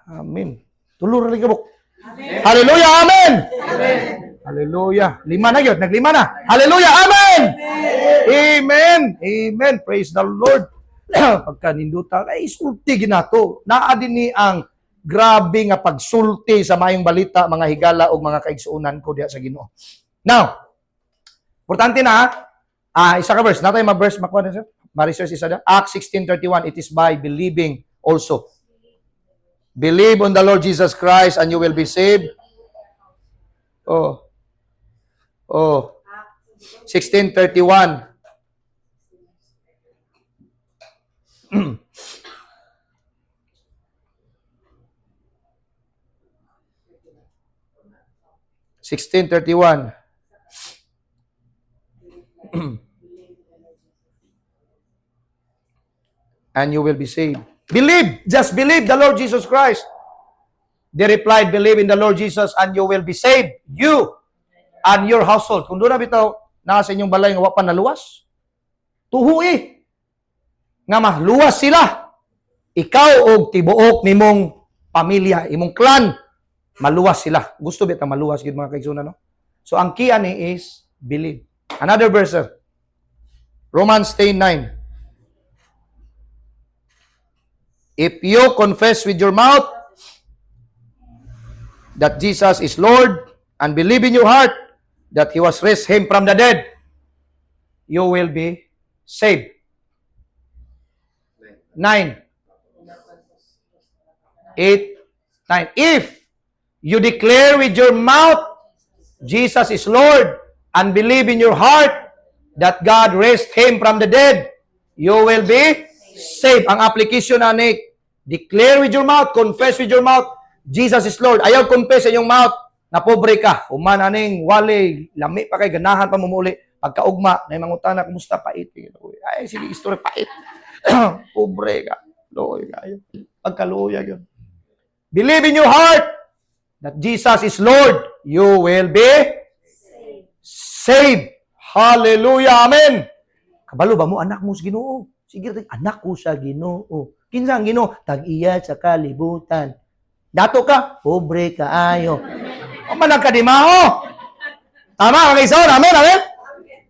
Amen. Tulur rin kabuk. Hallelujah. Amen. Amen. Hallelujah. Lima na yun. Naglima na. Hallelujah. Amen. Amen. Amen. Praise the Lord. Pagka ninduta, ay sulti ginato. Naa din ni ang grabe nga pagsulti sa mayong balita, mga higala o mga kaigsuunan ko diya sa Ginoo. Now, importante na, isa ka verse. Natay ma-verse, makuha na sir. Ma-research isa na. Acts 16:31, it is by believing also. Believe on the Lord Jesus Christ and you will be saved. 16:31. and you will be saved. Believe, just believe the Lord Jesus Christ. They replied, believe in the Lord Jesus and you will be saved. You and your household. Kung doon na bitaw, nasa inyong balay nga wapan naluwas. Tuhui. Nga mahluwas sila. Ikaw og tibuok nimong pamilya, imong clan, maluwas sila. Gusto bitaw maluwas gid mga kaigsunan, no? So ang key ani is believe. Another verse, sir. Romans 10:9. If you confess with your mouth that Jesus is Lord and believe in your heart that He was raised Him from the dead, you will be saved. 9. 8, 9. If you declare with your mouth Jesus is Lord and believe in your heart that God raised Him from the dead, you will be saved. Ang application na ni, declare with your mouth, confess with your mouth, Jesus is Lord. Ayaw confess sa inyong mouth na pobre ka. Uman aning wali, lami pa kay ganahan pa mumuli. Pagkaugma, na mangutana, kumusta pait? Ay, sige, istorya pait. Pobre ka. Loy kayo. Pagkaluya yun. Believe in your heart that Jesus is Lord. You will be saved. Hallelujah. Amen. Kabalo ba mo, anak mo sa Ginoo? Sige, anak ko sa Ginoo. Kinsa ang Ginoo? Tag-iya sa kalibutan. Dato ka, pobre ka ayo. O man ka di mao. Tama, mga kaisaon. Amen, amen.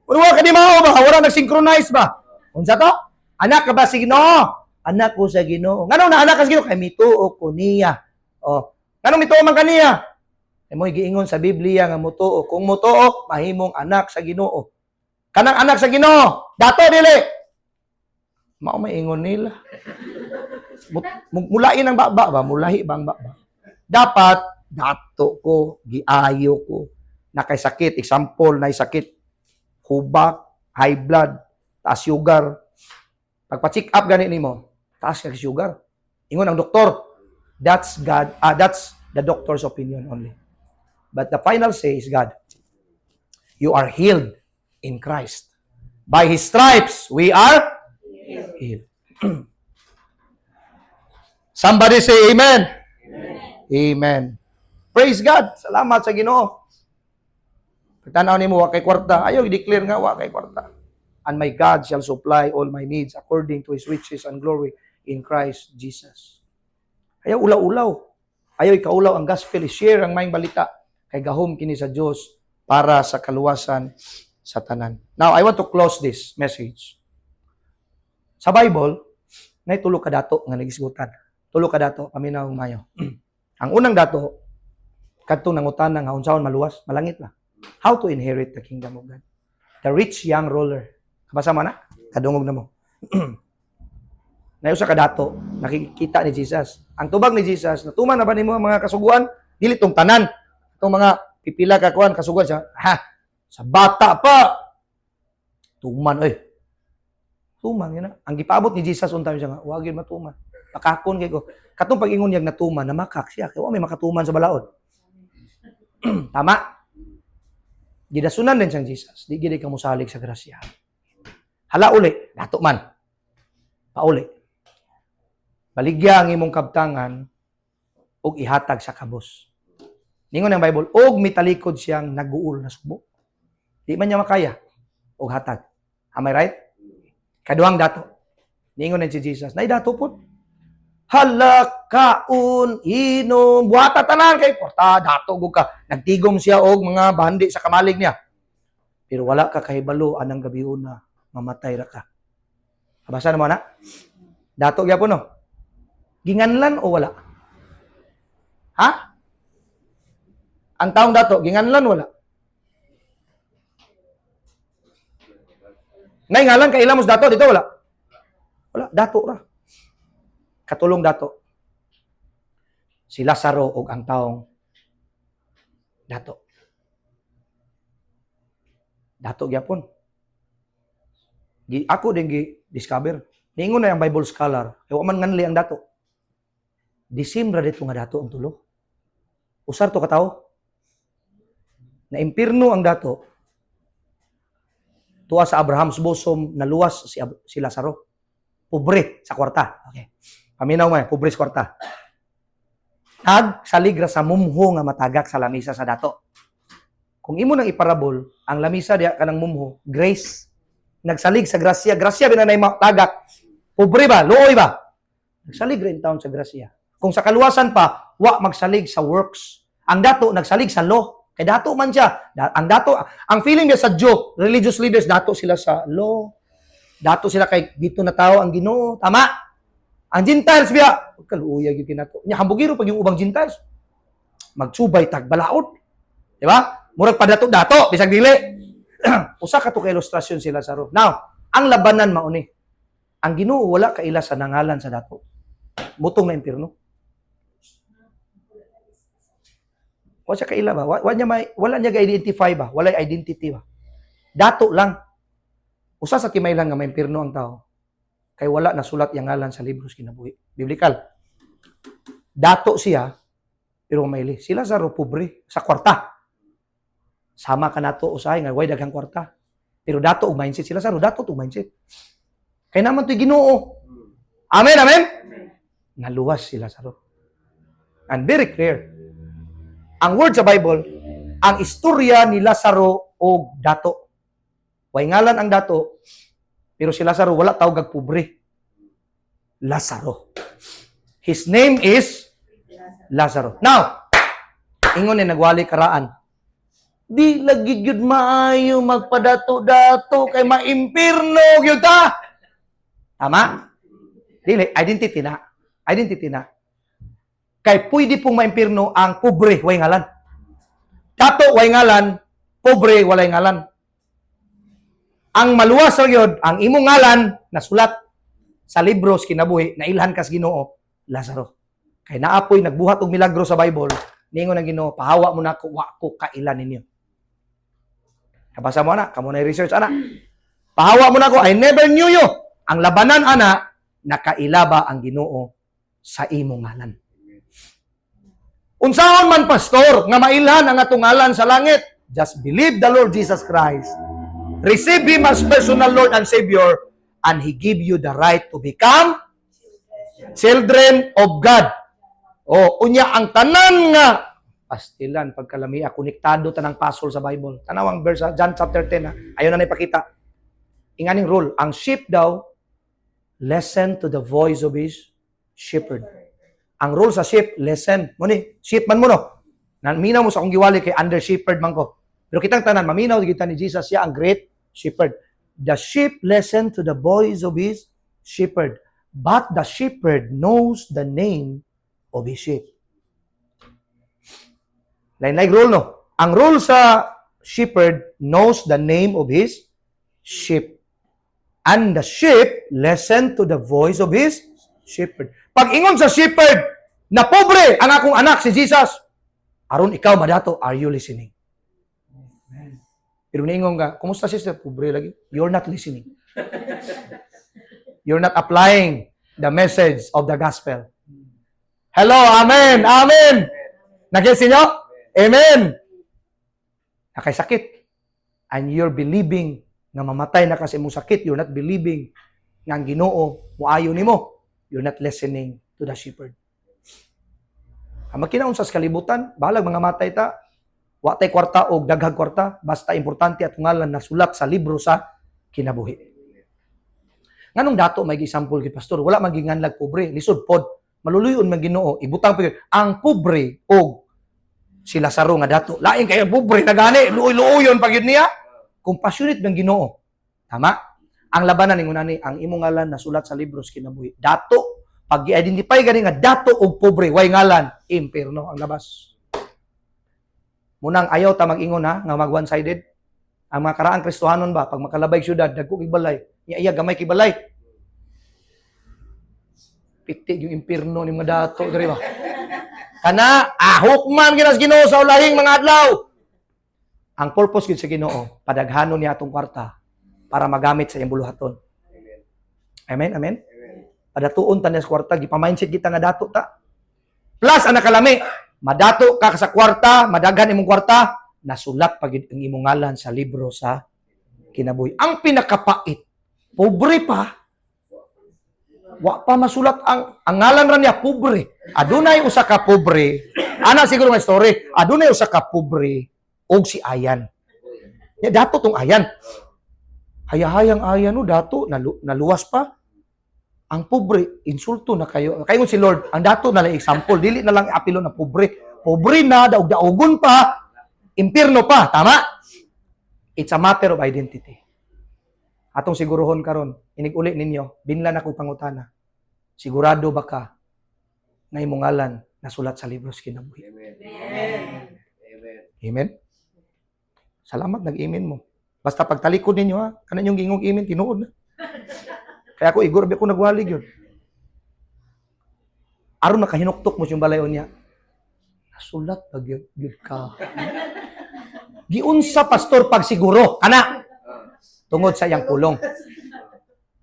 Wala ka di mao ba? Wala nag-synchronize ba? Unsa to? Anak ka ba sa Ginoo? Anak ko sa Ginoo. Nganong na anak ka sa Ginoo? Kay mituo ko niya. O, nganong mituo man kaniya? Ay mo giingon sa Biblia nga mutuo. Kung mutuo, mahimong anak sa Ginoo. Kanang anak sa Ginoo, dato dili. Mao maingon nila. Mulain ang baba ba? Mulahi ba ang baba? Dapat, dato ko, giayo ko, nakaisakit. Example, na sakit, hubak, high blood, taas sugar. Pagpa-check up ganit nimo, taas ka sugar. Ingon ang doktor, that's God, that's the doctor's opinion only. But the final say is God, you are healed in Christ. By His stripes, we are healed. Somebody say amen. Amen. Amen. Praise God. Salamat sa Ginoo. Pagtanaw nimo wa kay kwarta, ayaw i-declare nga wa kay kwarta. And my God shall supply all my needs according to His riches and glory in Christ Jesus. Ayaw ulaw-ulaw. Ayaw ikaulaw ang gospel, share ang maayong balita kay gahom kini sa Dios para sa kaluwasan sa tanan. Now, I want to close this message. Sa Bible, nay tulo ka dato nga nagisgutan. Tulo ka dato kami na humayo. Ang unang dato, kadtong nangutana nga unsaon maluwas, malangit ba? How to inherit the kingdom of God. The rich young ruler. Kabasa mo na? Kadungog na mo. Nayo sa kadato, nakikita ni Jesus. Ang tubag ni Jesus, natuman na ba nimo ang mga kasuguan? Dili tong tanan. Itong mga pipila ka kuan kasuguan siya. Ha, sa bata pa. Tuman oy. Tuman yun na. Ang gipaabot ni Jesus unta siya nga, wa gyud matuman. Pakakon kay ko. Katong pag-ingon niyag natuman, namakak siya. Kaya wa may makatuman sa balaod. Tama? Gidasunan din siyang Jesus. Di gid ka musalig sa grasya. Hala uli, dato man. Pauli. Baligya ang imong kabtangan ug ihatag sa kabos. Ningon ang Bible, og mitalikod siyang naguul na subo. Di man niya makaya og hatag. Am I right? Kaduhang dato. Ningon na si Jesus, nay dato po. Hala, kaon, inom, buhata tanan kay porta, dato gug ka. Nagtigom siya og mga bandi sa kamalig niya. Pero wala ka kahibalo anang gabi una, mamatay ra ka. Abasa naman na? Dato gyapon no. Ginganlan o wala? Ha? Ang taong dato, ginganlan wala? Ngay ngalan kay ilamos dato dito wala? Wala, dato ra. Katulong dato. Si Lazaro og ang taong dato. Dato gyapon. Ako din gi-discover. Ningon na yung Bible scholar, kaya man nganli ang dato. Disimra dito nga dato ang tulo. Usar to katawo. Na impirno ang dato. Tuwa sa Abraham's bosom, naluwas si Lazaro. Pobre sa kwarta. Okay. Paminaw mo, pobre sa kwarta. Nagsalig ra sa mumho nga matagak sa lamisa sa dato. Kung imo nang iparabol, ang lamisa diya kanang mumho, grace. Nagsalig sa grasya. Grasya binanay matagak. Pobre ba? Looy ba? Nagsalig rin taon sa grasya. Kung sa kaluwasan pa, wa magsalig sa works. Ang dato nagsalig sa law. Kay dato man siya. Ang feeling niya sa joke, religious leaders, dato sila sa law. Dato sila kay dito na tao ang Ginoo. Tama? Ang Gentiles biya, kaluya yung kinato. Nya hambugiro pag yung ubang Gentiles. Magsubay tag balaod. Di ba? Murag pa dato, bisag dili. Usa ka to ka ilustrasyon sila sa ro. Now, ang labanan mauni. Ang Ginoo wala kaila sa nangalan sa dato. Mutong na impierno. Wala siya kaila ba? Wala niya ga-identify ba? Wala identity ba? Dato lang. Usa sa timaylan nga may impierno ang tao. Kay wala nasulat yang ngalan sa libro sa kinabuhi. Biblikal. Dato siya, pero maili. Sila sa pobre, sa kwarta. Sama ka nato usahay nga way daghang kwarta. Pero dato og mindset sila sa dato og mindset. Kay naman to'y Ginoo. Amen, amen. Naluwas sila sa And very clear. Ang word sa Bible, ang istorya ni Lazaro o dato. Way ngalan ang dato, pero si Lazaro wala tawag kag pobre. Lazaro. His name is Lazaro. Now, ingon ni nagwali karaan. Di lagi gyud maayo magpadato-dato kay maimpirno gyud ta. Tama? Dili identity na. Identity na. Kay pwede pong maimpirno ang pobre way ngalan. Dato way ngalan, pobre walay ngalan. Ang maluwas ra gyud ang imong ngalan nasulat sa libro sa kinabuhi na ilhan kas Ginoo, Lazaro. Kay naapoy nagbuhat og milagro sa Bible, ningon ang Ginoo, pahawa mo nako wa ko kailan ninyo. Kabasa mo ana, kamo na research ana. Pahawa mo nako, I never knew you. Ang labanan ana nakailaba ang Ginoo sa imong ngalan. Unsaon man pastor nga mailhan ang atong ngalan sa langit, just believe the Lord Jesus Christ. Receive Him as personal Lord and Savior, and He give you the right to become children of God. O, unya ang tanan nga, pastilan, pagkalamia, konektado tanang pasol sa Bible. Tanawang verse, John chapter 10, ayaw na naipakita. Inganing rule, ang sheep daw, listen to the voice of his shepherd. Ang rule sa sheep, listen. Muni, sheep man mo no. Naminaw mo sa akong giwali kay under shepherd man ko. Pero kitang tanan, maminaw kita ni Jesus, siya ang great shepherd. The sheep listen to the voice of his shepherd, but the shepherd knows the name of his sheep. Lain-lain rule, no? Ang rule sa shepherd knows the name of his sheep. And the sheep listen to the voice of his shepherd. Pag ingon sa shepherd, na pobre ang akong anak si Jesus, aron ikaw madato, are you listening? Pero niingon ka, kumusta sister? Pobre lagi. You're not listening. You're not applying the message of the gospel. Hello, amen, amen. Nag-gets niyo? Amen. Nakasakit. And you're believing na mamatay na kasi mong sakit. You're not believing nga ang Ginoo muayo nimo. You're not listening to the shepherd. Ang makinaon sa kalibutan, balag mga matay ta, wa tay kwarta o daghag kwarta, basta importante at ngalan na sulat sa libro sa kinabuhi. Nganong dato may example kay pastor, wala maginganlag pobre, lisod pod, maluluyon man Ginoo, ibutang pa ang pobre og si Lazaro nga dato. Lain kay pobre na gani, luoy-luoyon pag yun niya. Compassionate man Ginoo. Tama? Ang labanan ningon ani ang imong ngalan na sulat sa libro sa kinabuhi. Dato pag i-identify gani nga dato og pobre, way ngalan, impierno ang labas. Munang ayaw ta mag-ingon ha, nga mag one-sided. Ang mga karaang Kristohanon ba, pag makalabay syudad, dagko kibalay. Iya gamay kibalay. Pitik yung impierno ni mga dato, diri ba? Kana, hukman ginas Ginoo sa ulahing mga adlaw. Ang purpose gid sa Ginoo, padaghanon niya atong kwarta para magamit sa iyang buluhaton. Amen, amen. Padatuon ta sa kwarta, gipamindset kita nga dato ta. Plus ang nakalami, madato ka sa kwarta, madaghan imong kwarta, nasulat pag ang imong ngalan sa libro sa kinabuhi. Ang pinakapait, pobre pa, Wa pa masulat ang ngalan ra niya pobre. Adunay usa ka pobre. Ana siguro nga story. Adunay usa ka pobre og si Ayan. Ya dato tong Ayan. Hayahayang Ayan no dato naluwas pa. Ang pobre insulto na kayo. Kayo si Lord, ang dato na lang example, dili na lang apilo na pobre. Pobre na daog-daogon pa. Impierno pa, tama? It's a matter of identity. Atong siguruhon karon, inig-uli ninyo, binlan ako pangutana. Sigurado ba ka na imong ngalan nasulat sa libro sa kinabuhi? Amen. Amen. Amen? Salamat, nag-amen mo. Basta pagtalikod ninyo ha, kanan yung gingong amen, tinuod na. Kaya ako, igor, ako nagwalig yun. Aron nakahinuktok mo yung balayon niya. Nasulat pag yun ka. Giunsa pastor pag siguro, kana. Tungod sa iyang pulong.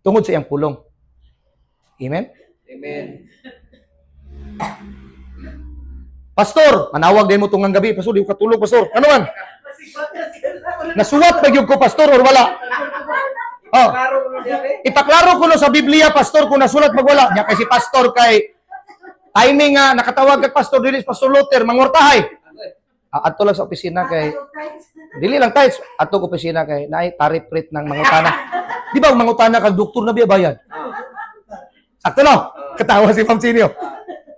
Tungod sa iyang pulong. Amen? Amen. Pastor, manawag din mo tungang gabi. Pastor, di ko katulog, pastor. Ano man? Nasulat pag yun ko, pastor, or wala? Oh. Ipaklaro ko no sa Biblia, pastor, kung nasulat magwala. Nya kay si pastor kay timing nga nakatawag kag pastor dili pastor Luther mangortahay. Adto lang sa opisina kay dili lang tights adto ko opisina kay naay tariff rate ng mangutana. Di ba ang mangutana kag doktor na biya bayad? Sakto no? Katawa si Ma'am Sinio.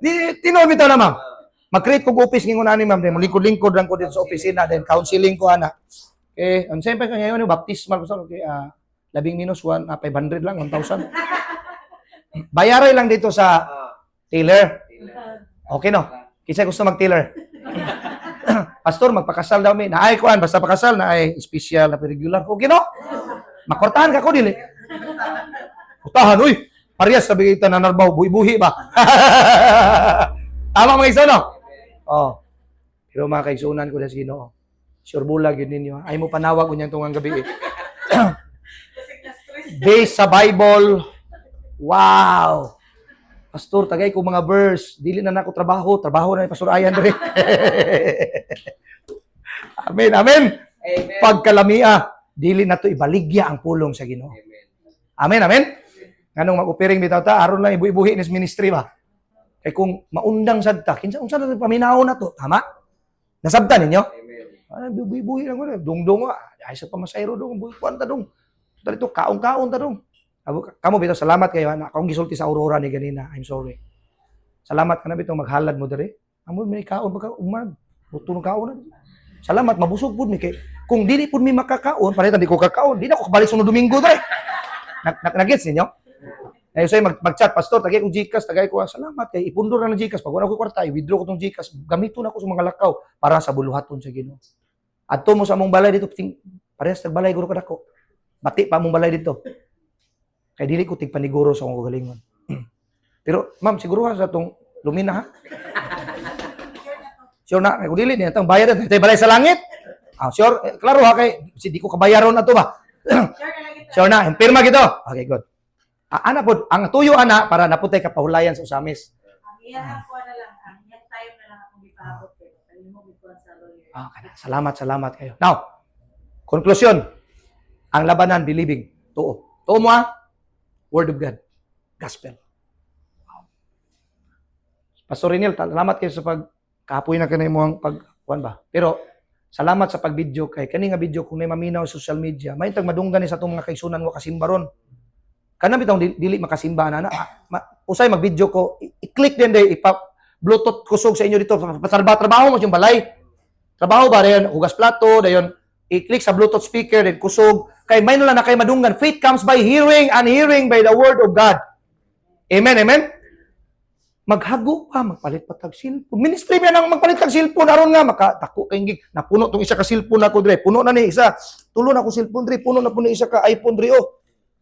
Di tinuod bitaw na ma'am. Mag-create kog office ngingon ani ma'am, then lingkod-lingkod lang ko dito sa opisina, then counseling ko ana. Ang siyempre ngayon yung baptismal pastor okay, 11 - 1, 500 lang, 1,000. Bayaray lang dito sa tailor. Okay no? Kisa gusto mag-tailor. Pastor, magpakasal daw mi. Naay kuan, basta pakasal na ay special na regular. Okay no? Makortahan ka ko dili. Utahan, uy. Parehas sabi kita na narbaw, buhi-buhi ba? Tama mga igsoon no? Oh. Pero mga kaigsunan ko na sa Ginoo. Sure bulag yun ninyo. Ay mo panawag unyang tungang gabi eh. Based sa Bible. Wow. Pastor, tagay ko mga verse. Dili na nako trabaho. Trabaho na ni Pastor Ayan dere. Amen, amen. Amen. Pagkalamia, dili na to ibaligya ang pulong sa Ginoo. Amen, amen. Nganong mag-opering bitaw ta aron lang ibuhi-buhi nis ministry ba. Kay kung maundang sad ta, kinsa unsa na paminaw na to, tama? Nasabtan ninyo? Amen. Buhi-buhi lang ko. Dungdong ay sa pamasayro dong, buhi kuan ta dong. Dito kaon-kaon ta dong. Kamo bitaw salamat kayo na akong gisulti sa Aurora ni ganina. I'm sorry. Salamat ka na bitaw maghalad mo dere. Amo may kaon baka umag. Butong kaon na. Salamat mabusog pud mi kay kung dili pud mi makakaon, palitan di ko kakaon, di na ko kabalik sunod Domingo dere. Nagets ninyo? Ay say mag-chat pastor, tagay ko GCash, tagay ko salamat kay ipundor na ng GCash pag wala ko kwarta, i-withdraw ko tong GCash, gamiton ako sa mga lakaw para sa buluhaton sa Ginoo. Adto mo sa among balay dito, parehas nagbalay guro kadako. Bati pa among balay dito. Kaya dili ko tigpaniguro sa akong kagalingon. Pero, ma'am, siguro sa itong lumina, ha? Sure na, kung dili, itong bayad na, ito balay sa langit. Sure, klaro ha, kay, di ko kabayaron na ito ba? Sure na, pirma gito. Okay, good. Ana po, ang tuyo, ana, para naputay ka pahulayan sa usamis. Ang iyahan ko na lang, ang iyak time na lang akong ipaabot kayo. Kali mo bikuan sa lawyer. Okay, salamat kayo. Now, conclusion. Ang labanan, believing. Tuo. Tuo mo ha? Word of God. Gospel. Pastor Rinel, salamat kayo sa pagkapoy na kanay mo ang pagkuan ba. Pero salamat sa pag-video kay kani nga video kung may maminaw sa social media. May tag madunggan ni sa atong mga kaisunan mo kasimbaron. Kana bitong dili makasimba na usay mag-video ko, i-click din day ipa-bluetooth kusog sa inyo dito. Trabaho mo yung balay. Trabaho ba dayon hugas plato, dayon i-click sa Bluetooth speaker, then kusog. Kay may nula na kay madunggan. Faith comes by hearing, and hearing by the word of God. Amen, amen? Maghago pa, magpalit pa tag cellphone. Ministry ba nang magpalit tag cellphone? Aron nga, makatako kay gig. Napuno tong isa ka cellphone ako dre. Puno na ni isa. Tulo na ko cellphone dre. Puno na po ni isa ka iPhone dre.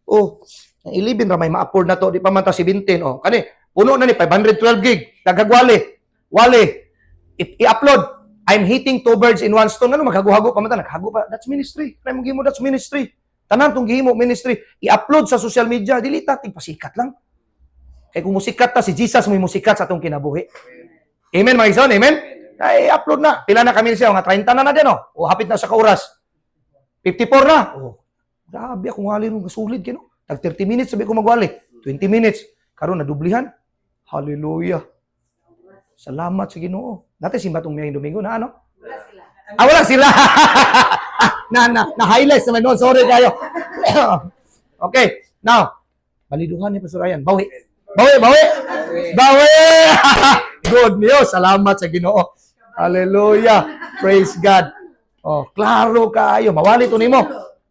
Oh, 11 ra may ma-afford na to. Di pa man ta 17. Oh, kani, puno na ni 512 gig. Daghagwali. Wali. I-upload. I'm hitting 2 birds in 1 stone. Ano, maghago-hago pa man ta. Naghago pa. That's ministry. Kaya mong gihimo, that's ministry. Tanan tong gihimo, ministry. I-upload sa social media. Dili ta, tigpasikat lang. Kaya kung musikat ta, si Jesus may musikat sa atong kinabuhi. Amen, mga igsoon? Amen? Ay, upload na. Pila na kami siya. Mga 30 na din, oh. O, hapit na sa kauras. 54 na. Oh, grabe akong wali nung sulit. Tag 30 minutes, sabi ko magwali. 20 minutes. Karon nadublihan. Hallelujah. Salamat sa Ginoo. Dati simba tong miyang Domingo na ano? Wala sila. Wala sila. Na-highlights naman noon. Sorry kayo. Okay. Now, baliduhan ni Pastor Ryan. Bawi. Good news. Salamat sa Ginoo. Hallelujah. Praise God. Oh, klaro kayo. Mawali to nimo.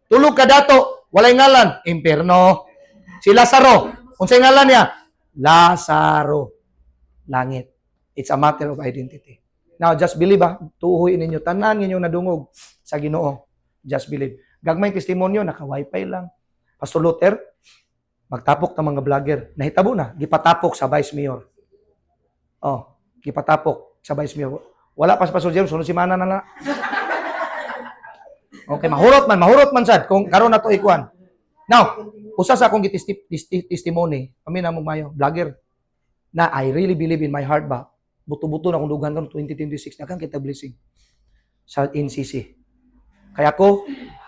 Tulog ka dato. Walay ngalan. Imperno. Si Lazaro. Unsay ngalan niya? Lazaro. Langit. It's a matter of identity. Now, just believe tuhoy ninyo. Tanan ninyo nadungog sa Ginoo. Just believe. Gagmay testimonyo, naka-wifi lang. Pastor Luther, magtapok ng mga vlogger. Nahitabo na, gipatapok sa Vice Mayor. Oh, gipatapok sa Vice Mayor. Wala pa si Pastor James, sunod si Mana na. Okay, mahurot man sad kung karon na to ikuan. Now, usa sa akong testimony, kami na mong mayo, vlogger, na I really believe in my heart ba, buto-buto na kung dugan karon 2026 na kang kita blessing sa NCC. Kaya ako,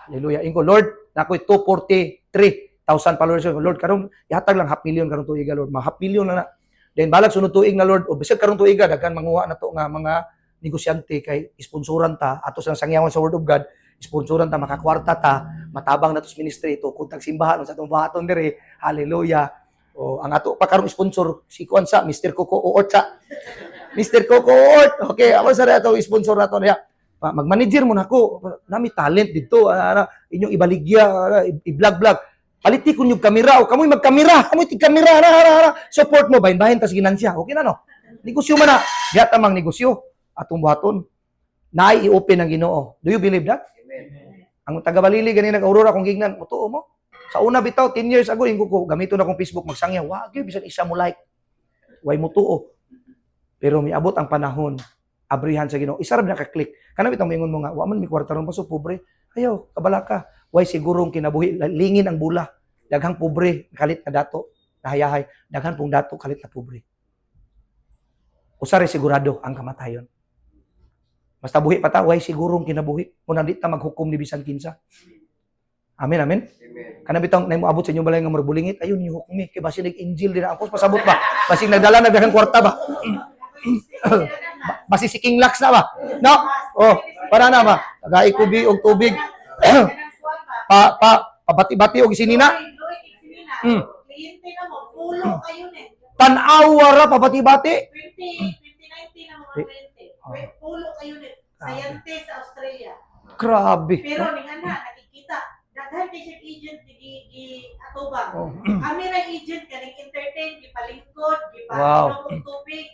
hallelujah, ingo Lord, na ako'y 243,000 followers. Lord, karon ihatag lang 500,000 karon tuig, Lord. 500,000 na. Then balag sunod tuig na Lord, o bisag karon tuig daghan manguha na to nga mga negosyante kay sponsoran ta ato sa sangyawan sa Word of God, sponsoran ta makakwarta ta, matabang na to sa ministry to kuntag simbahan sa atong bahaton dire. Hallelujah. O ang ato pa karon sponsor si Kuansa, Mr. Coco Oorta. Mr. Coco Oort. Okay, ako sa ato sponsor nato niya. Mag-manager mo na ako. Nami talent dito. Inyong ibaligya, i-vlog. Paliti ko yung kamera. O kamoy mag-kamera. Kamoy tig-kamera. Support mo. Bahin-bahin tas ginansya. Okay na no? Negosyo man na. Diya tamang negosyo. Atong buhaton. Naay i-open ang Ginoo. Do you believe that? Amen. Ang taga-Balili ganina Aurora kung gignan. Totoo mo. Sa una bitaw 10 years ago ingo ko gamito na kong Facebook magsangya. Wag bisan isa mo like. Way mo tuo. Pero miabot ang panahon. Abrihan sa Ginoo. Isa ra na ka-click. Kana bitang moingon mo nga, wa man mi kwarta ron paso pobre. Ayaw, kabala ka. Way sigurong kinabuhi lingin ang bula. Daghang pobre, kalit na dato, nahayahay. Daghang pong dato, kalit na pobre. Usare sigurado ang kamatayon. Basta buhi pa ta, way sigurong kinabuhi. Kung di ta maghukom ni bisan kinsa. Amen, amen. Amen. Kana bitang nay moabot sa inyong balay nga marbulingit, ayun ni hukmi kay basi nag-injil din ako pasabot ba. Basi nagdala na daghang kwarta ba. Basi si King Lax na ba? No? Oh, para na ba? Tagay kubi og tubig. Pabati-bati og sinina. Kliyente na mo, pulo kayo ne. Tan-aw ra pabati-bati. 2019 na mo mga kliyente. Pulo kayo ne. Sayante sa Australia. Grabe. Pero ning ana nakikita, daghan patient agent di atubang. Oh. Kami ra agent kaning entertain, gipalingkod, Wow. gipa tubig,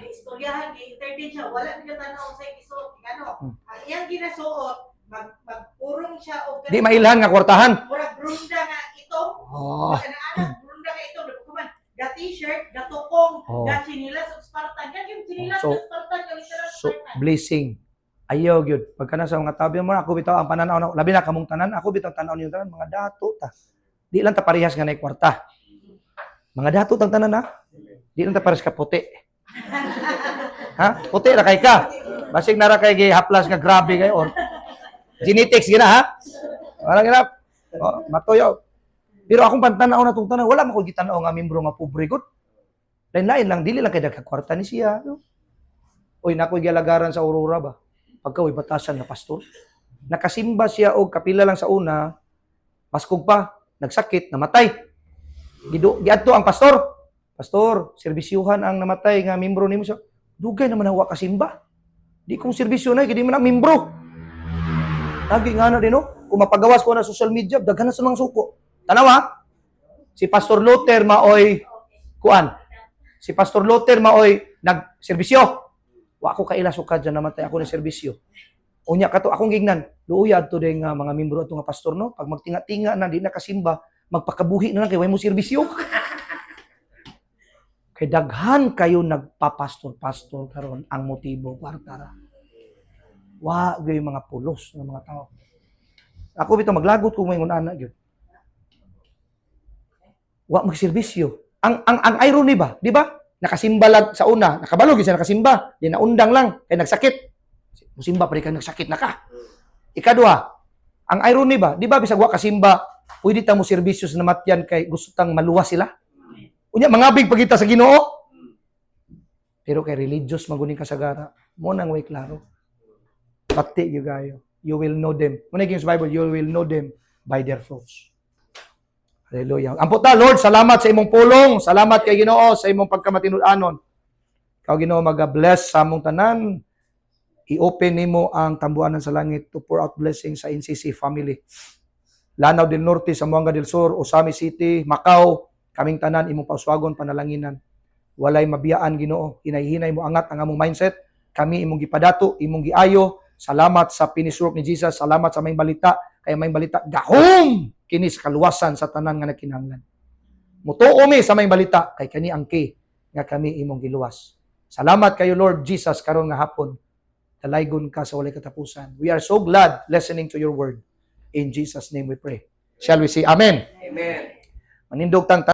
istoryahan, gi-entertain siya. Wala niya tanaw sa isuot. Ano? Ang iyang ginasuot, magpurong siya o Di mailhan nga kwartahan. murag brunda nga ito. Oh. Anak brunda nga ito, nabukuman. Ga t-shirt, ga tukong, Oh. ga chinilas ug Spartan. Ga yung chinilas So- ug Spartan, ga literal So, Spartan. blessing. Ayaw gyud. Pagka na sa mga tabi mo, ako bitaw ang pananaw na labi na kamong tanan, ako bitaw tanaw niyo tanan mga dato ta. Di lang ta parehas nga nay kwarta. Mga dato tang tanan ha. Di lang ta parehas ka puti. Ha? Puti ra kay ka. Basig na ra kay gihaplas nga grabe kay or genetics gina ha. Wala gina. Oh, matoyo. Pero akong pantanaw na tong tanan, wala man ko gitanaw nga membro nga pobre gud. Lain-lain lang dili lang kay dagka kwarta ni siya. Oy, nakoy galagaran sa Aurora ba? Pagka way batasan na pastor. Nakasimba siya og kapila lang sa una, maskog pa, nagsakit, namatay. Giadto ang pastor. Pastor, serbisyuhan ang namatay nga membro nimo siya. Dugay naman ang wa kasimba. Di kong serbisyo na, hindi man ang membro. Lagi nga na din, no? Kung mapagawas ko na social media, daghan na sa mga suko. Tanaw ha? Si Pastor Luther maoy, kuan? Si Pastor Luther maoy, nag-serbisyo. Wa ako kaila sukad dyan namatay ako ng serbisyo. Unya ka to, akong gignan, luuyad to din nga mga membro ato nga pastor, no? Pag magtinga-tinga na, di na kasimba, magpakabuhi na lang, kay way mo serbisyo. Kay daghan kayo nagpapastor-pastor karon ang motibo kwarta ra. Wa gay mga pulos ng mga tao. Ako bitaw maglagot ko moingon ana gyud. Wa magserbisyo. Ang irony ba, di ba? Nakasimba sa una, nakabalo gyud siya nakasimba, di naundang lang kay nagsakit. Musimba pa rin ka nagsakit na ka. Ikaduha, ang irony ba, di ba bisag wa kasimba, pwede ta mo serbisyo sa namatyan kay gusto tang maluwas sila. Unya mangabig pagita sa Ginoo. Pero kay religious maguning kasagara, mo nang way klaro. Pati gyud kayo. You will know them. Muna yung Bible, you will know them by their fruits. Hallelujah. Ampo ta, Lord, salamat sa imong pulong. Salamat kay Ginoo sa imong pagkamatinud-anon. Ikaw Ginoo mag-bless sa among tanan. I-open nimo ang tambuanan sa langit to pour out blessing sa NCC family. Lanao del Norte, Zamboanga del Sur, Osami City, Macau, kaming tanan imong pauswagon panalanginan. Walay mabiyaan Ginoo. Hinay-hinay mo angat ang among mindset. Kami imong gipadato, imong giayo. Salamat sa finished work ni Jesus. Salamat sa may balita. Kaya may balita, gahom kini sa kaluwasan sa tanan nga nagkinahanglan. Mutuo mi sa may balita kay kani ang key nga kami imong giluwas. Salamat kayo Lord Jesus karon nga hapon. Dalaygon ka sa walay katapusan. We are so glad listening to your word. In Jesus' name we pray. Shall we say amen? Amen. Manindog tang